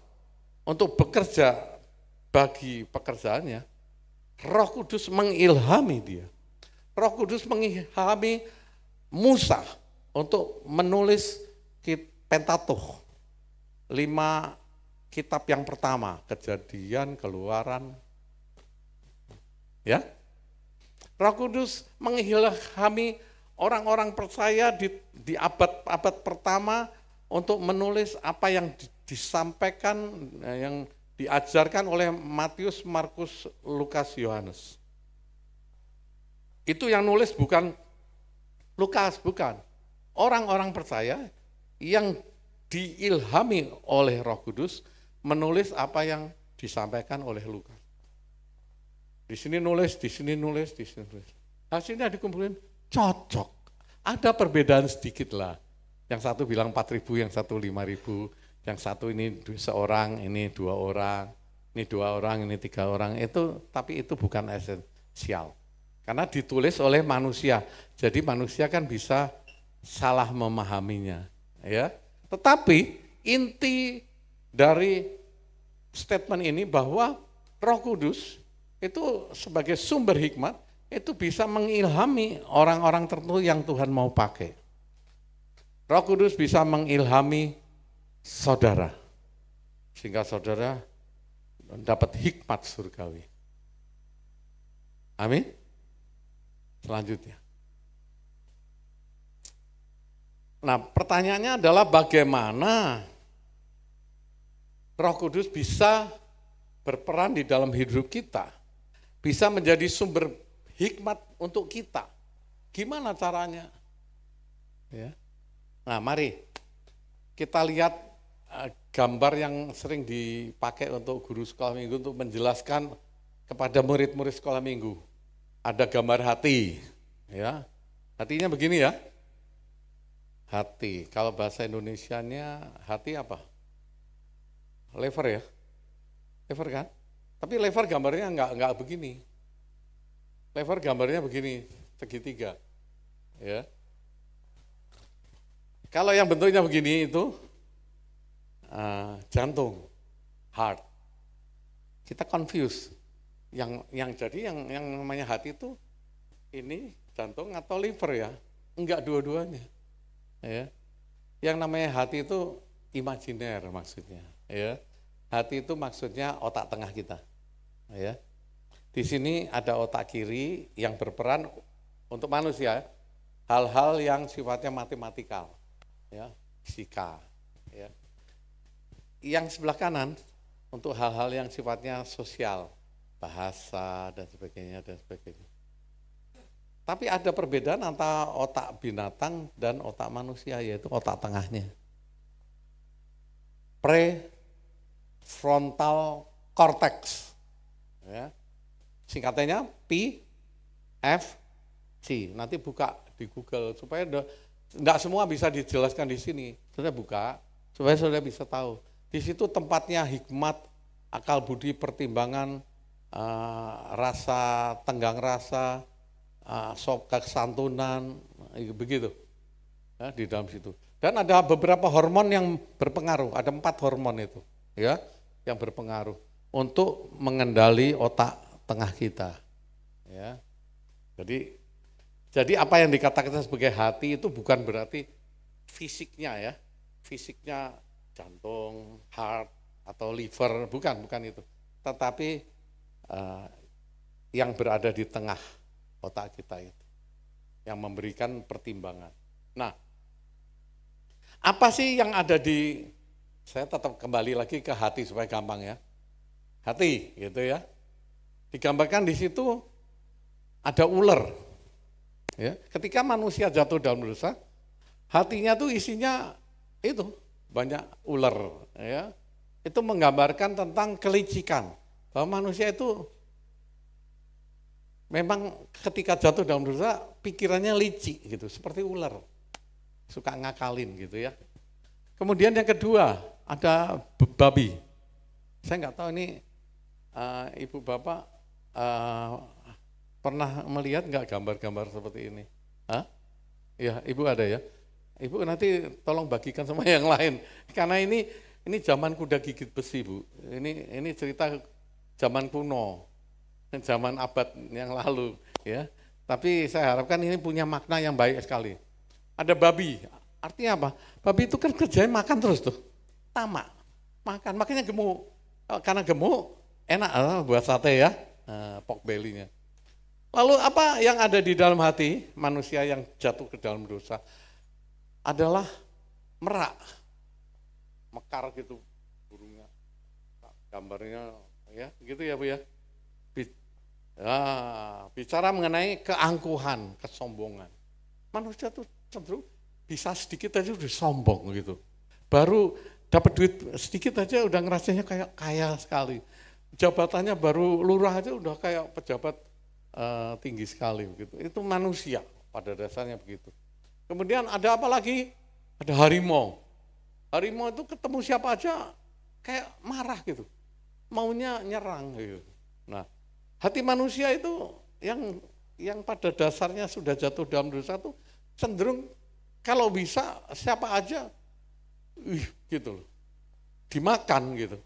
untuk bekerja bagi pekerjaannya, Roh Kudus mengilhami dia. Roh Kudus mengilhami Musa untuk menulis Pentateuch, 5 kitab yang pertama, Kejadian, Keluaran. Ya. Roh Kudus mengilhami orang-orang percaya di abad pertama untuk menulis apa yang disampaikan, yang diajarkan oleh Matius, Markus, Lukas, Yohanes. Itu yang nulis bukan Lukas, bukan. Orang-orang percaya yang diilhami oleh Roh Kudus menulis apa yang disampaikan oleh Lukas. Di sini nulis, di sini nulis, di sini nulis. Hasilnya dikumpulin, cocok. Ada perbedaan sedikit lah. Yang satu bilang 4.000, yang satu 5.000, yang satu ini seorang, ini 2 orang, ini 2 orang, ini 3 orang. Tapi itu bukan esensial. Karena ditulis oleh manusia. Jadi manusia kan bisa salah memahaminya. Ya, tetapi inti dari statement ini bahwa Roh Kudus itu sebagai sumber hikmat itu bisa mengilhami orang-orang tertentu yang Tuhan mau pakai. Roh Kudus bisa mengilhami saudara sehingga saudara dapat hikmat surgawi. Amin. Selanjutnya. Nah, pertanyaannya adalah bagaimana Roh Kudus bisa berperan di dalam hidup kita, bisa menjadi sumber hikmat untuk kita. Gimana caranya? Ya. Nah, mari kita lihat gambar yang sering dipakai untuk guru sekolah minggu untuk menjelaskan kepada murid-murid sekolah minggu. Ada gambar hati, ya. Hatinya begini ya. Hati, kalau bahasa Indonesianya hati apa? Lever ya? Lever kan? Tapi lever gambarnya enggak begini. Lever gambarnya begini, segitiga. Ya. Kalau yang bentuknya begini itu jantung, heart. Kita confuse. Yang namanya hati itu ini jantung atau liver ya? Enggak dua-duanya. Ya. Yang namanya hati itu imajiner maksudnya. Ya. Hati itu maksudnya otak tengah kita. Ya. Di sini ada otak kiri yang berperan untuk manusia, hal-hal yang sifatnya matematikal, ya, fisika. Ya. Yang sebelah kanan untuk hal-hal yang sifatnya sosial, bahasa dan sebagainya dan sebagainya. Tapi ada perbedaan antara otak binatang dan otak manusia, yaitu otak tengahnya. Prefrontal cortex. Ya. Singkatannya PFC. Nanti buka di Google supaya enggak semua bisa dijelaskan di sini. Sudah buka supaya saudara bisa tahu. Di situ tempatnya hikmat, akal budi, pertimbangan, rasa, tenggang rasa, kesantunan, begitu ya, di dalam situ. Dan ada beberapa hormon yang berpengaruh, ada 4 hormon itu, ya, yang berpengaruh untuk mengendali otak tengah kita. Ya. Jadi apa yang dikatakan sebagai hati itu bukan berarti fisiknya ya, fisiknya jantung, heart atau liver, bukan itu. Tetapi yang berada di tengah otak kita itu, yang memberikan pertimbangan. Nah, apa sih yang ada di, saya tetap kembali lagi ke hati supaya gampang ya. Hati gitu ya. Digambarkan di situ ada ular. Ya, ketika manusia jatuh dalam dosa, hatinya tuh isinya itu banyak ular ya. Itu menggambarkan tentang kelicikan. Bahwa manusia itu memang ketika jatuh dalam dosa, pikirannya licik gitu, seperti ular, suka ngakalin gitu ya. Kemudian yang kedua ada babi. Saya nggak tahu ini ibu bapak pernah melihat nggak gambar-gambar seperti ini? Hah? Ya, ibu ada ya. Ibu nanti tolong bagikan sama yang lain. Karena ini zaman kuda gigit besi, Bu. Ini cerita zaman kuno, zaman abad yang lalu, ya. Tapi saya harapkan ini punya makna yang baik sekali. Ada babi, artinya apa? Babi itu kan kerjanya makan terus tuh, tamak, makan, makanya gemuk. Karena gemuk, enak buat sate ya, pork belly-nya. Lalu apa yang ada di dalam hati manusia yang jatuh ke dalam dosa? Adalah merak, mekar gitu burungnya, gambarnya ya, gitu ya Bu ya. Bicara mengenai keangkuhan, kesombongan. Manusia tuh cenderung bisa sedikit aja udah sombong gitu. Baru dapat duit sedikit aja udah ngerasanya kayak kaya sekali. Jabatannya baru lurah aja udah kayak pejabat tinggi sekali begitu. Itu manusia pada dasarnya begitu. Kemudian ada apa lagi? Ada harimau. Harimau itu ketemu siapa aja kayak marah gitu. Maunya nyerang gitu. Nah, hati manusia itu yang pada dasarnya sudah jatuh dalam dosa itu cenderung kalau bisa siapa aja gitu loh. Dimakan gitu.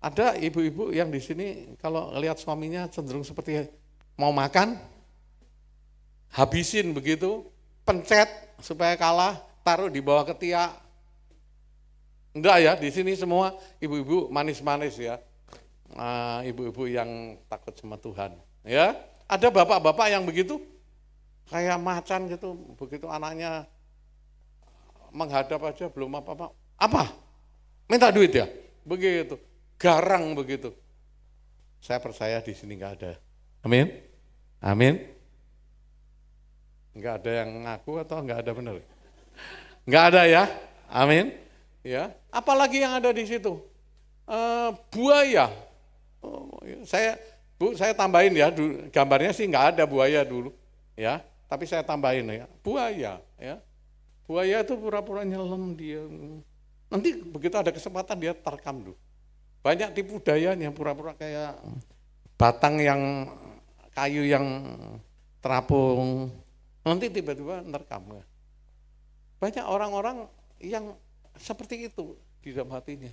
Ada ibu-ibu yang di sini kalau lihat suaminya cenderung seperti mau makan, habisin begitu, pencet supaya kalah, taruh di bawah ketiak. Enggak ya, di sini semua ibu-ibu manis-manis ya. Ibu-ibu yang takut sama Tuhan. Ya, ada bapak-bapak yang begitu, kayak macan gitu, begitu anaknya menghadap aja belum apa-apa. Apa? Minta duit ya? Begitu, garang begitu. Saya percaya di sini enggak ada. Amin? Amin? Enggak ada yang ngaku atau enggak ada benar? Enggak ada ya? Amin? Ya. Apalagi yang ada di situ? Buaya. Saya tambahin ya, gambarnya sih enggak ada buaya dulu, ya. Tapi saya tambahin ya, buaya, ya. Buaya itu pura-pura nyelam dia. Nanti begitu ada kesempatan dia terkam tuh. Banyak tipu dayanya pura-pura kayak batang yang kayu yang terapung. Nanti tiba-tiba nerkam. Banyak orang-orang yang seperti itu di dalam hatinya.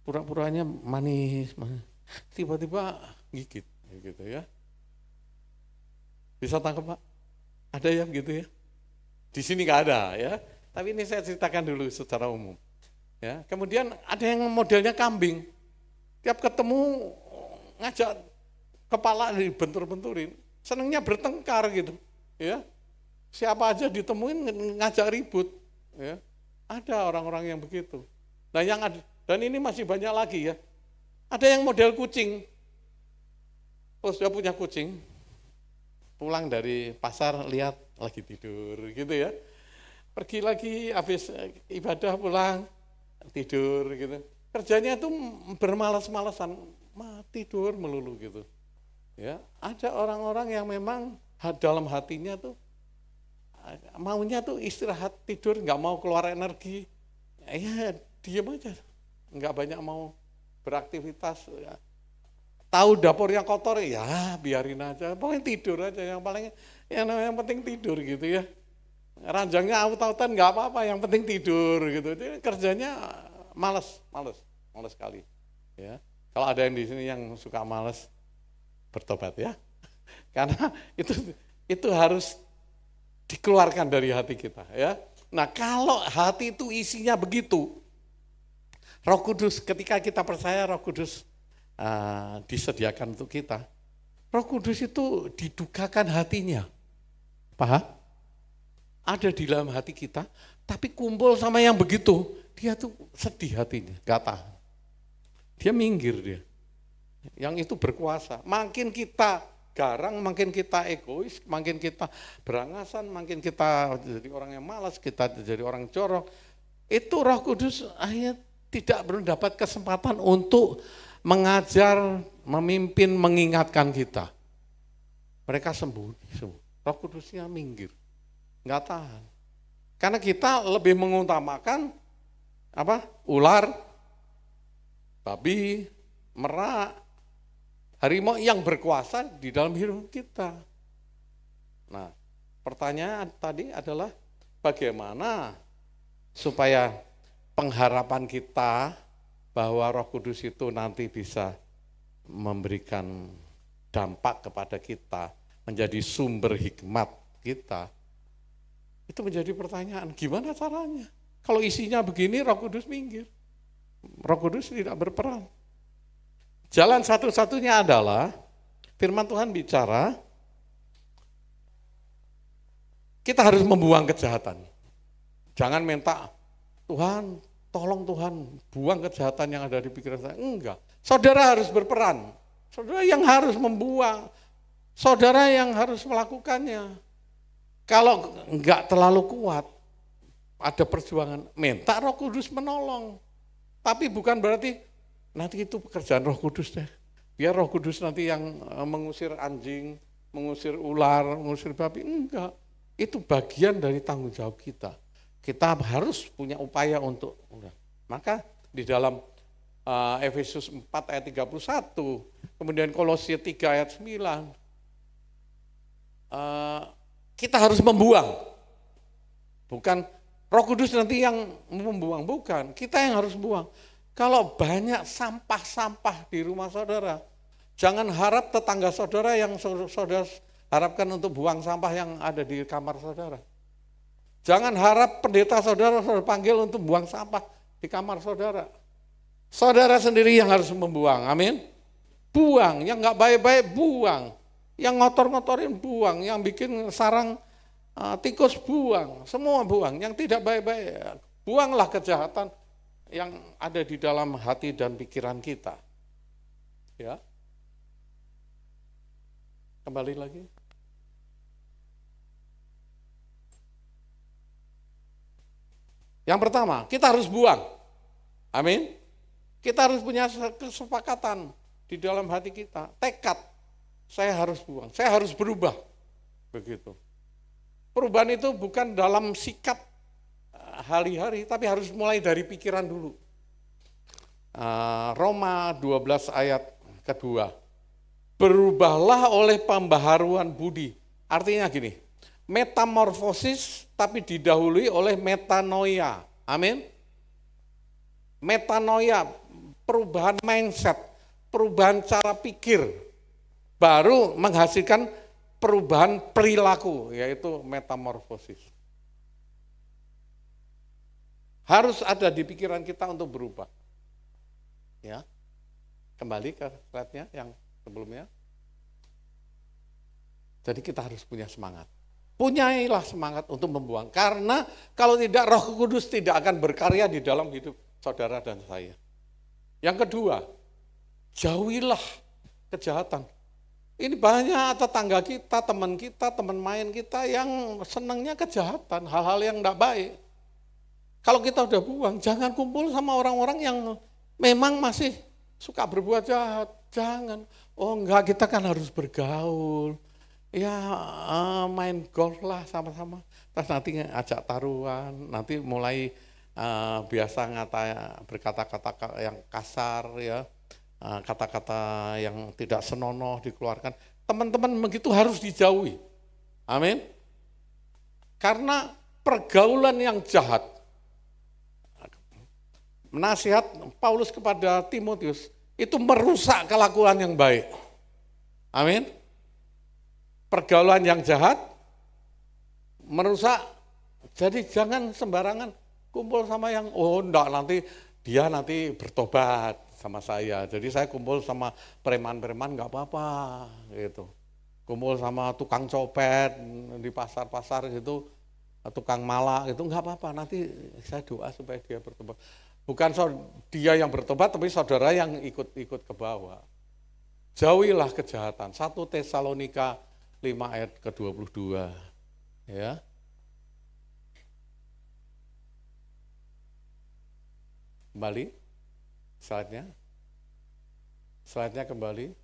Pura-puranya manis, tiba-tiba gigit gitu ya. Bisa tangkap Pak? Ada yang gitu ya? Di sini nggak ada ya. Tapi ini saya ceritakan dulu secara umum. Ya, kemudian ada yang modelnya kambing. Tiap ketemu ngajak kepala dibentur-benturin. Senangnya bertengkar gitu. Ya. Siapa aja ditemuin ngajak ribut, ya. Ada orang-orang yang begitu. Nah, yang ada, dan ini masih banyak lagi ya. Ada yang model kucing. Oh, sudah punya kucing. Pulang dari pasar lihat lagi tidur gitu ya. Pergi lagi habis ibadah pulang tidur gitu. Kerjanya tuh bermalas-malasan, tidur melulu gitu. Ya, ada orang-orang yang memang dalam hatinya tuh maunya tuh istirahat tidur, nggak mau keluar energi, ya diam aja, nggak banyak mau beraktivitas. Ya. Tahu dapurnya kotor, ya biarin aja, pokoknya tidur aja, yang penting tidur gitu ya. Ranjangnya aut-autan nggak apa-apa, yang penting tidur gitu. Jadi kerjanya malas sekali. Ya. Kalau ada yang di sini yang suka malas, bertobat ya, karena itu harus dikeluarkan dari hati kita ya. Nah, kalau hati itu isinya begitu, Roh Kudus, ketika kita percaya Roh Kudus disediakan untuk kita, Roh Kudus itu didukakan hatinya. Paham? Ada di dalam hati kita, tapi kumpul sama yang begitu, dia tuh sedih hatinya, gak tahan. Dia minggir dia. Yang itu berkuasa. Makin kita garang, makin kita egois, makin kita berangasan, makin kita jadi orang yang malas, kita jadi orang jorok. Itu Roh Kudus akhirnya tidak mendapat kesempatan untuk mengajar, memimpin, mengingatkan kita. Mereka sembunyi. Roh Kudusnya minggir, nggak tahan. Karena kita lebih mengutamakan Ular, babi, merak, harimau yang berkuasa di dalam hidup kita. Nah, pertanyaan tadi adalah bagaimana supaya pengharapan kita bahwa Roh Kudus itu nanti bisa memberikan dampak kepada kita, menjadi sumber hikmat kita. Itu menjadi pertanyaan, gimana caranya? Kalau isinya begini, Roh Kudus minggir. Roh Kudus tidak berperan. Jalan satu-satunya adalah firman Tuhan bicara, kita harus membuang kejahatan. Jangan minta, Tuhan, tolong Tuhan, buang kejahatan yang ada di pikiran saya. Enggak, saudara harus berperan. Saudara yang harus membuang, saudara yang harus melakukannya. Kalau enggak terlalu kuat, ada perjuangan, minta Roh Kudus menolong. Tapi bukan berarti nanti itu pekerjaan Roh Kudus deh. Biar Roh Kudus nanti yang mengusir anjing, mengusir ular, mengusir babi. Enggak, itu bagian dari tanggung jawab kita. Kita harus punya upaya untuk. Maka di dalam Efesus 4 ayat 31, kemudian Kolose 3 ayat 9, kita harus membuang. Bukan Roh Kudus nanti yang membuang, bukan. Kita yang harus buang. Kalau banyak sampah-sampah di rumah saudara, jangan harap tetangga saudara yang saudara harapkan untuk buang sampah yang ada di kamar saudara. Jangan harap pendeta saudara panggil untuk buang sampah di kamar saudara. Saudara sendiri yang harus membuang, amin. Buang, yang enggak baik-baik buang. Yang ngotor-ngotorin buang, yang bikin sarang tikus buang, semua buang, yang tidak baik-baik, buanglah kejahatan yang ada di dalam hati dan pikiran kita. Ya. Kembali lagi. Yang pertama, kita harus buang. Amin. Kita harus punya kesepakatan di dalam hati kita, tekad, saya harus buang, saya harus berubah. Begitu. Perubahan itu bukan dalam sikap hari-hari, tapi harus mulai dari pikiran dulu. Roma 12 ayat kedua. Berubahlah oleh pembaharuan budi. Artinya gini, metamorfosis tapi didahului oleh metanoia. Amin. Metanoia, perubahan mindset, perubahan cara pikir, baru menghasilkan perubahan perilaku, yaitu metamorfosis. Harus ada di pikiran kita untuk berubah. Ya, kembali ke slide-nya yang sebelumnya. Jadi kita harus punya semangat. Punyailah semangat untuk membuang. Karena kalau tidak, Roh Kudus tidak akan berkarya di dalam hidup saudara dan saya. Yang kedua, jauhilah kejahatan. Ini banyak tetangga kita, teman main kita yang senangnya kejahatan, hal-hal yang tidak baik. Kalau kita udah buang, jangan kumpul sama orang-orang yang memang masih suka berbuat jahat. Jangan. Oh enggak, kita kan harus bergaul. Ya main golf lah sama-sama. Terus nanti ajak taruhan, nanti mulai biasa berkata-kata yang kasar ya. Kata-kata yang tidak senonoh dikeluarkan. Teman-teman begitu harus dijauhi. Amin. Karena pergaulan yang jahat. Nasihat Paulus kepada Timotius itu merusak kelakuan yang baik. Amin. Pergaulan yang jahat merusak. Jadi jangan sembarangan kumpul sama yang enggak, dia nanti bertobat sama saya. Jadi saya kumpul sama preman-preman enggak apa-apa gitu. Kumpul sama tukang copet di pasar-pasar gitu, tukang malak itu enggak apa-apa. Nanti saya doa supaya dia bertobat. Bukan dia yang bertobat, tapi saudara yang ikut ke bawah. Jauhilah kejahatan. 1 Tesalonika 5 ayat ke-22. Ya. Kembali. Slide-nya kembali.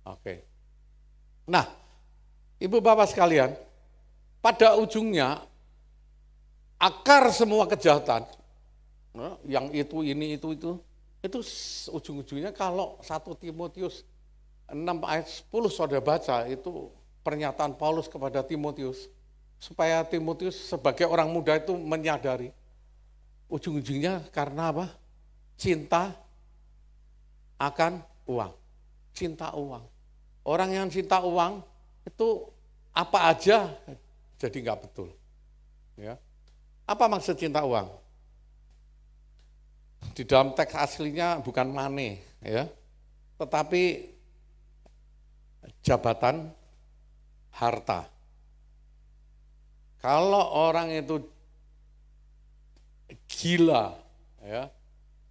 Oke. Nah, Ibu Bapak sekalian, pada ujungnya akar semua kejahatan yang itu, ini, itu ujung-ujungnya kalau 1 Timotius 6 ayat 10 saudara baca, itu pernyataan Paulus kepada Timotius, supaya Timotius sebagai orang muda itu menyadari, ujung-ujungnya karena apa? Cinta akan uang, cinta uang. Orang yang cinta uang itu apa aja jadi nggak betul. Ya. Apa maksud cinta uang? Di dalam teks aslinya bukan money, ya, tetapi jabatan, harta. Kalau orang itu gila, ya,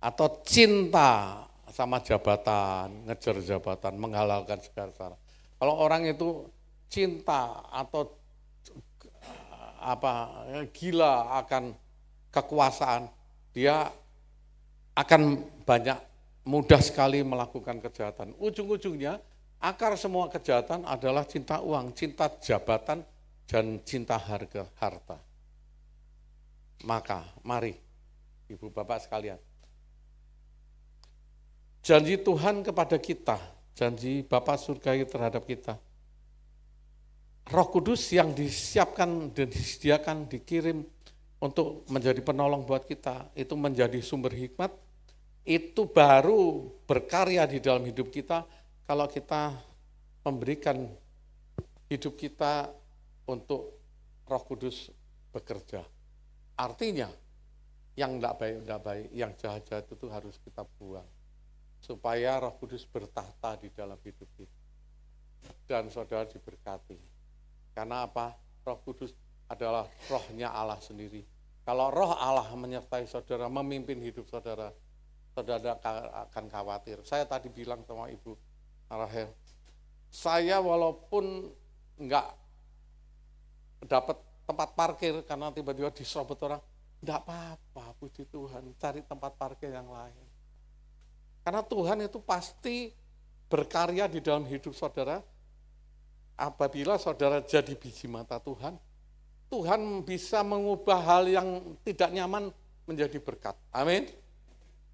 atau cinta sama jabatan, ngejar jabatan, menghalalkan segala cara. Kalau orang itu cinta atau gila akan kekuasaan, dia akan mudah sekali melakukan kejahatan. Ujung-ujungnya akar semua kejahatan adalah cinta uang, cinta jabatan, dan cinta harta. Maka mari Ibu Bapak sekalian, janji Tuhan kepada kita, janji Bapa Surgawi terhadap kita, Roh Kudus yang disiapkan dan disediakan, dikirim untuk menjadi penolong buat kita, itu menjadi sumber hikmat, itu baru berkarya di dalam hidup kita kalau kita memberikan hidup kita untuk Roh Kudus bekerja. Artinya yang tidak baik, yang jahat-jahat itu harus kita buang, supaya Roh Kudus bertahta di dalam hidup kita. Dan saudara diberkati. Karena apa? Roh Kudus adalah rohnya Allah sendiri. Kalau roh Allah menyertai saudara, memimpin hidup saudara, saudara akan khawatir. Saya tadi bilang sama Ibu Rahel, saya walaupun enggak dapat tempat parkir karena tiba-tiba diserobot orang, enggak apa-apa, puji Tuhan, cari tempat parkir yang lain. Karena Tuhan itu pasti berkarya di dalam hidup saudara. Apabila saudara jadi biji mata Tuhan, Tuhan bisa mengubah hal yang tidak nyaman menjadi berkat. Amin.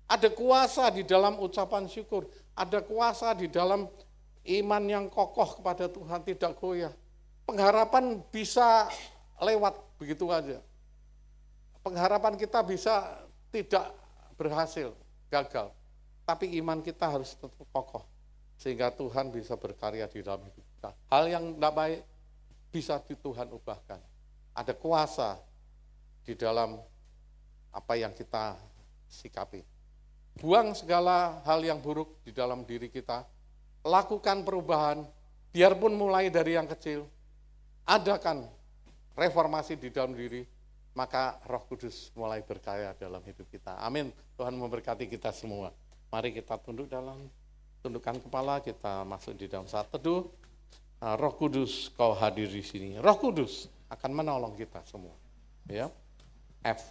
Ada kuasa di dalam ucapan syukur, ada kuasa di dalam iman yang kokoh kepada Tuhan, tidak goyah. Pengharapan bisa lewat begitu aja. Pengharapan kita bisa tidak berhasil, gagal. Tapi iman kita harus tetap kokoh, sehingga Tuhan bisa berkarya di dalam hidup kita. Hal yang tidak baik bisa di Tuhan ubahkan. Ada kuasa di dalam apa yang kita sikapi. Buang segala hal yang buruk di dalam diri kita, lakukan perubahan, biarpun mulai dari yang kecil, adakan reformasi di dalam diri, maka Roh Kudus mulai berkarya dalam hidup kita. Amin. Tuhan memberkati kita semua. Mari kita tundukkan kepala, kita masuk di dalam saat teduh. Roh Kudus, kau hadir di sini. Roh Kudus akan menolong kita semua. Ya. F.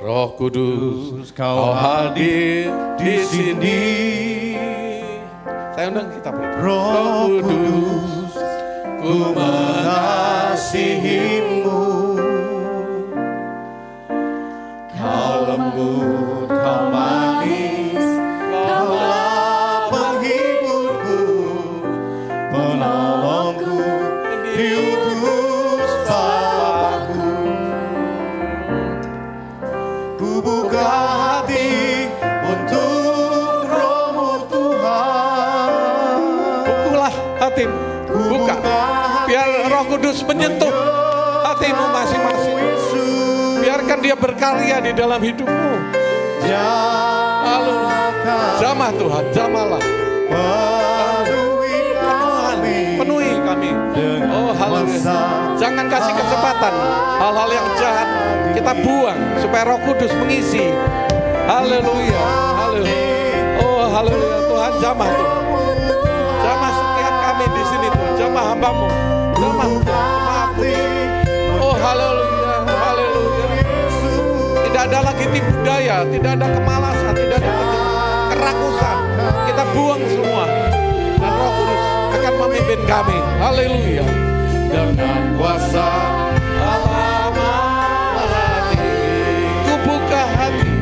Roh Kudus, kau hadir di sini. Saya undang kita berdua. Roh Kudus, ku mengasihimu. Kau lembut, kau manis, kaulah penghiburku, penolongku, diutus Bapakku. Ku buka hati untuk Roh-Mu Tuhan. Bukulah hatimu, buka, biar Roh Kudus menyentuh hatimu masing-masing. Biarkan dia berkarya di dalam hidupmu. Lalu jamah Tuhan, jamahlah. Penuhi kami. Oh haleluya. Jangan kasih kesempatan hal-hal yang jahat kita buang supaya Roh Kudus mengisi. Haleluya. Haleluya. Oh haleluya. Tuhan jamah Tuhan. Jamah setiap kami di sini Tuhan. Jamah hamba-Mu. Jamah aku. Oh haleluya. Haleluya. Tidak ada lagi tipu daya, tidak ada kemalasan, tidak ada kerakusan. Kita buang semua. Dan Roh Kudus akan memimpin kami. Haleluya. Dengan kuasa Allah Maha Tinggi, ku buka hati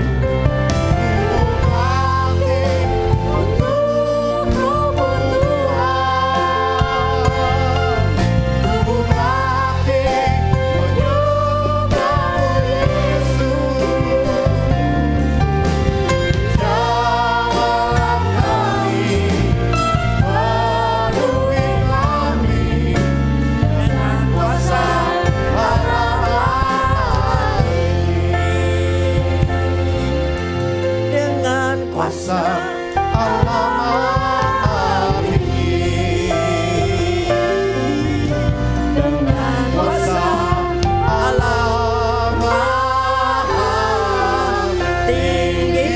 untuk kebutuhan, ku buka hati menyembah Yesus. Jawablah kami, penuhi kami dengan kuasa Allah Tinggi, dengan kuasa Allah Maha Tinggi, dengan kuasa Allah Maha Tinggi.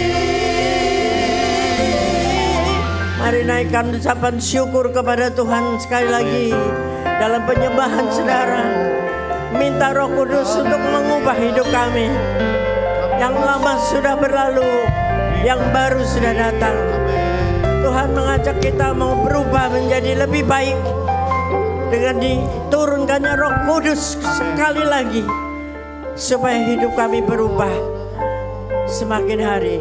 Mari naikkan ucapan syukur kepada Tuhan sekali lagi dalam penyembahan saudara. Minta Roh Kudus untuk mengubah hidup kami. Yang lama sudah berlalu, yang baru sudah datang. Tuhan mengajak kita mau berubah menjadi lebih baik dengan diturunkannya Roh Kudus sekali lagi, supaya hidup kami berubah semakin hari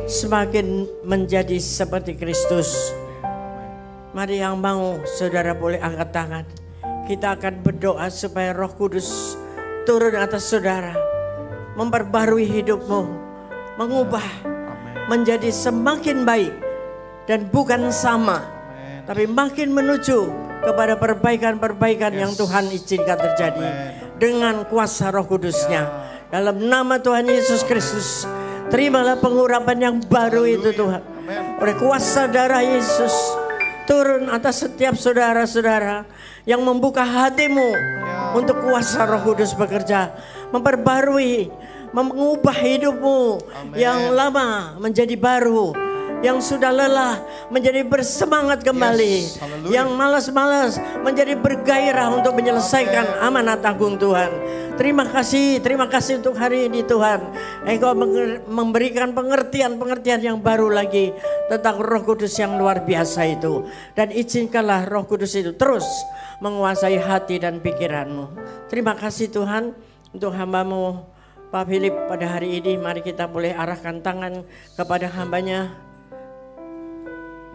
semakin menjadi seperti Kristus. Mari yang mau saudara boleh angkat tangan. Kita akan berdoa supaya Roh Kudus turun atas saudara, memperbarui hidupmu, mengubah menjadi semakin baik dan bukan sama, tapi makin menuju kepada perbaikan-perbaikan yang Tuhan izinkan terjadi dengan kuasa Roh Kudus-Nya. Dalam nama Tuhan Yesus Kristus, terimalah pengurapan yang baru itu Tuhan. Oleh kuasa darah Yesus, turun atas setiap saudara-saudara yang membuka hatimu untuk kuasa Roh Kudus bekerja, memperbarui, mengubah hidupmu yang lama menjadi baru, yang sudah lelah menjadi bersemangat kembali, yang malas-malas menjadi bergairah untuk menyelesaikan amanat agung Tuhan. Terima kasih untuk hari ini Tuhan. Engkau memberikan pengertian-pengertian yang baru lagi tentang Roh Kudus yang luar biasa itu. Dan izinkanlah Roh Kudus itu terus menguasai hati dan pikiranmu. Terima kasih Tuhan untuk hamba-Mu Pak Philip pada hari ini. Mari kita boleh arahkan tangan kepada hambanya.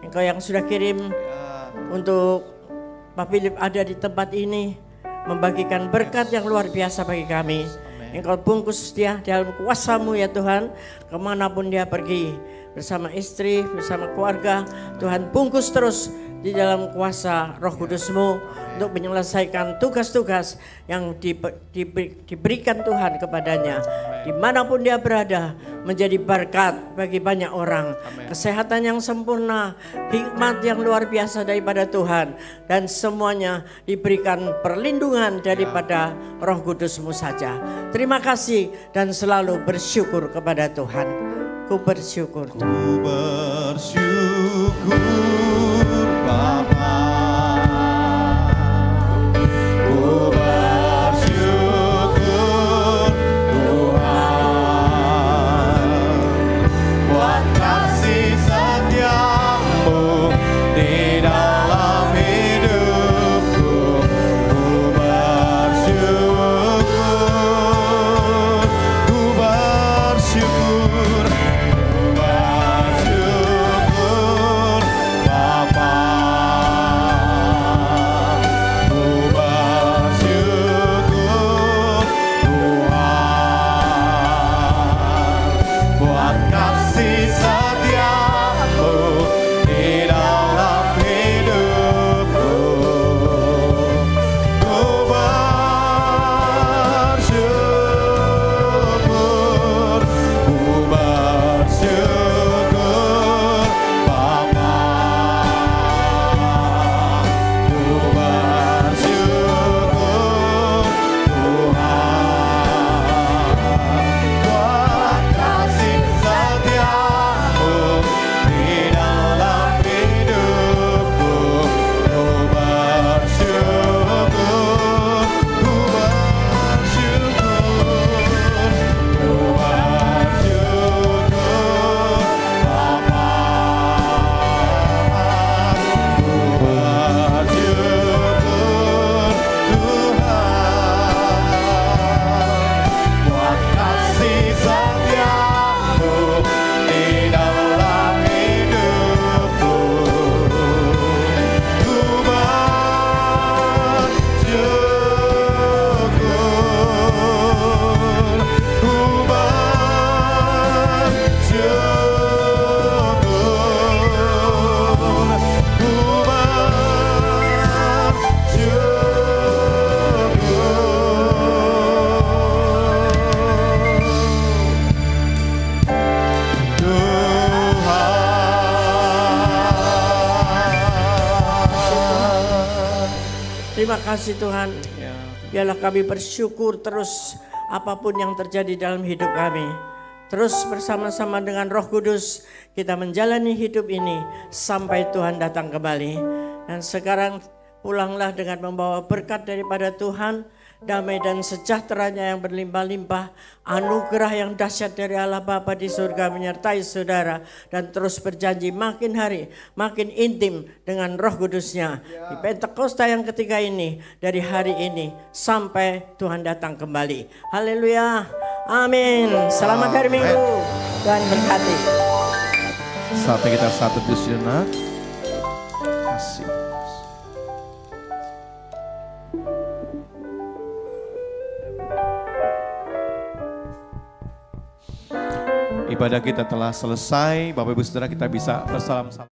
Engkau yang sudah kirim untuk Pak Philip ada di tempat ini, membagikan berkat yang luar biasa bagi kami. Engkau bungkus dia dalam kuasa-Mu ya Tuhan, kemanapun dia pergi, bersama istri, bersama keluarga. Tuhan bungkus terus di dalam kuasa Roh Kudus-Mu untuk menyelesaikan tugas-tugas yang diberikan Tuhan kepadanya. Dimanapun dia berada, menjadi berkat bagi banyak orang. Kesehatan yang sempurna, hikmat yang luar biasa daripada Tuhan, dan semuanya diberikan perlindungan daripada Roh Kudus-Mu saja. Terima kasih dan selalu bersyukur kepada Tuhan. Ku bersyukur. Ku bersyukur Bapa. Ku bersyukur Tuhan buat kasih setia-Mu di dalam hidupku. Ku bersyukur, ku bersyukur, ku bersyukur Terima kasih Tuhan. Biarlah kami bersyukur terus apapun yang terjadi dalam hidup kami. Terus bersama-sama dengan Roh Kudus kita menjalani hidup ini sampai Tuhan datang kembali. Dan sekarang pulanglah dengan membawa berkat daripada Tuhan, damai dan sejahteranya yang berlimpah-limpah, anugerah yang dahsyat dari Allah Bapa di surga menyertai saudara, dan terus berjanji makin hari makin intim dengan Roh Kudus-Nya di Pentakosta yang ketiga ini, dari hari ini sampai Tuhan datang kembali. Haleluya, amin. Selamat hari Minggu, Tuhan berkati. Sampai kita satu sejenak. Kasih. Ibadah kita telah selesai. Bapak Ibu Saudara, kita bisa bersalam-salam.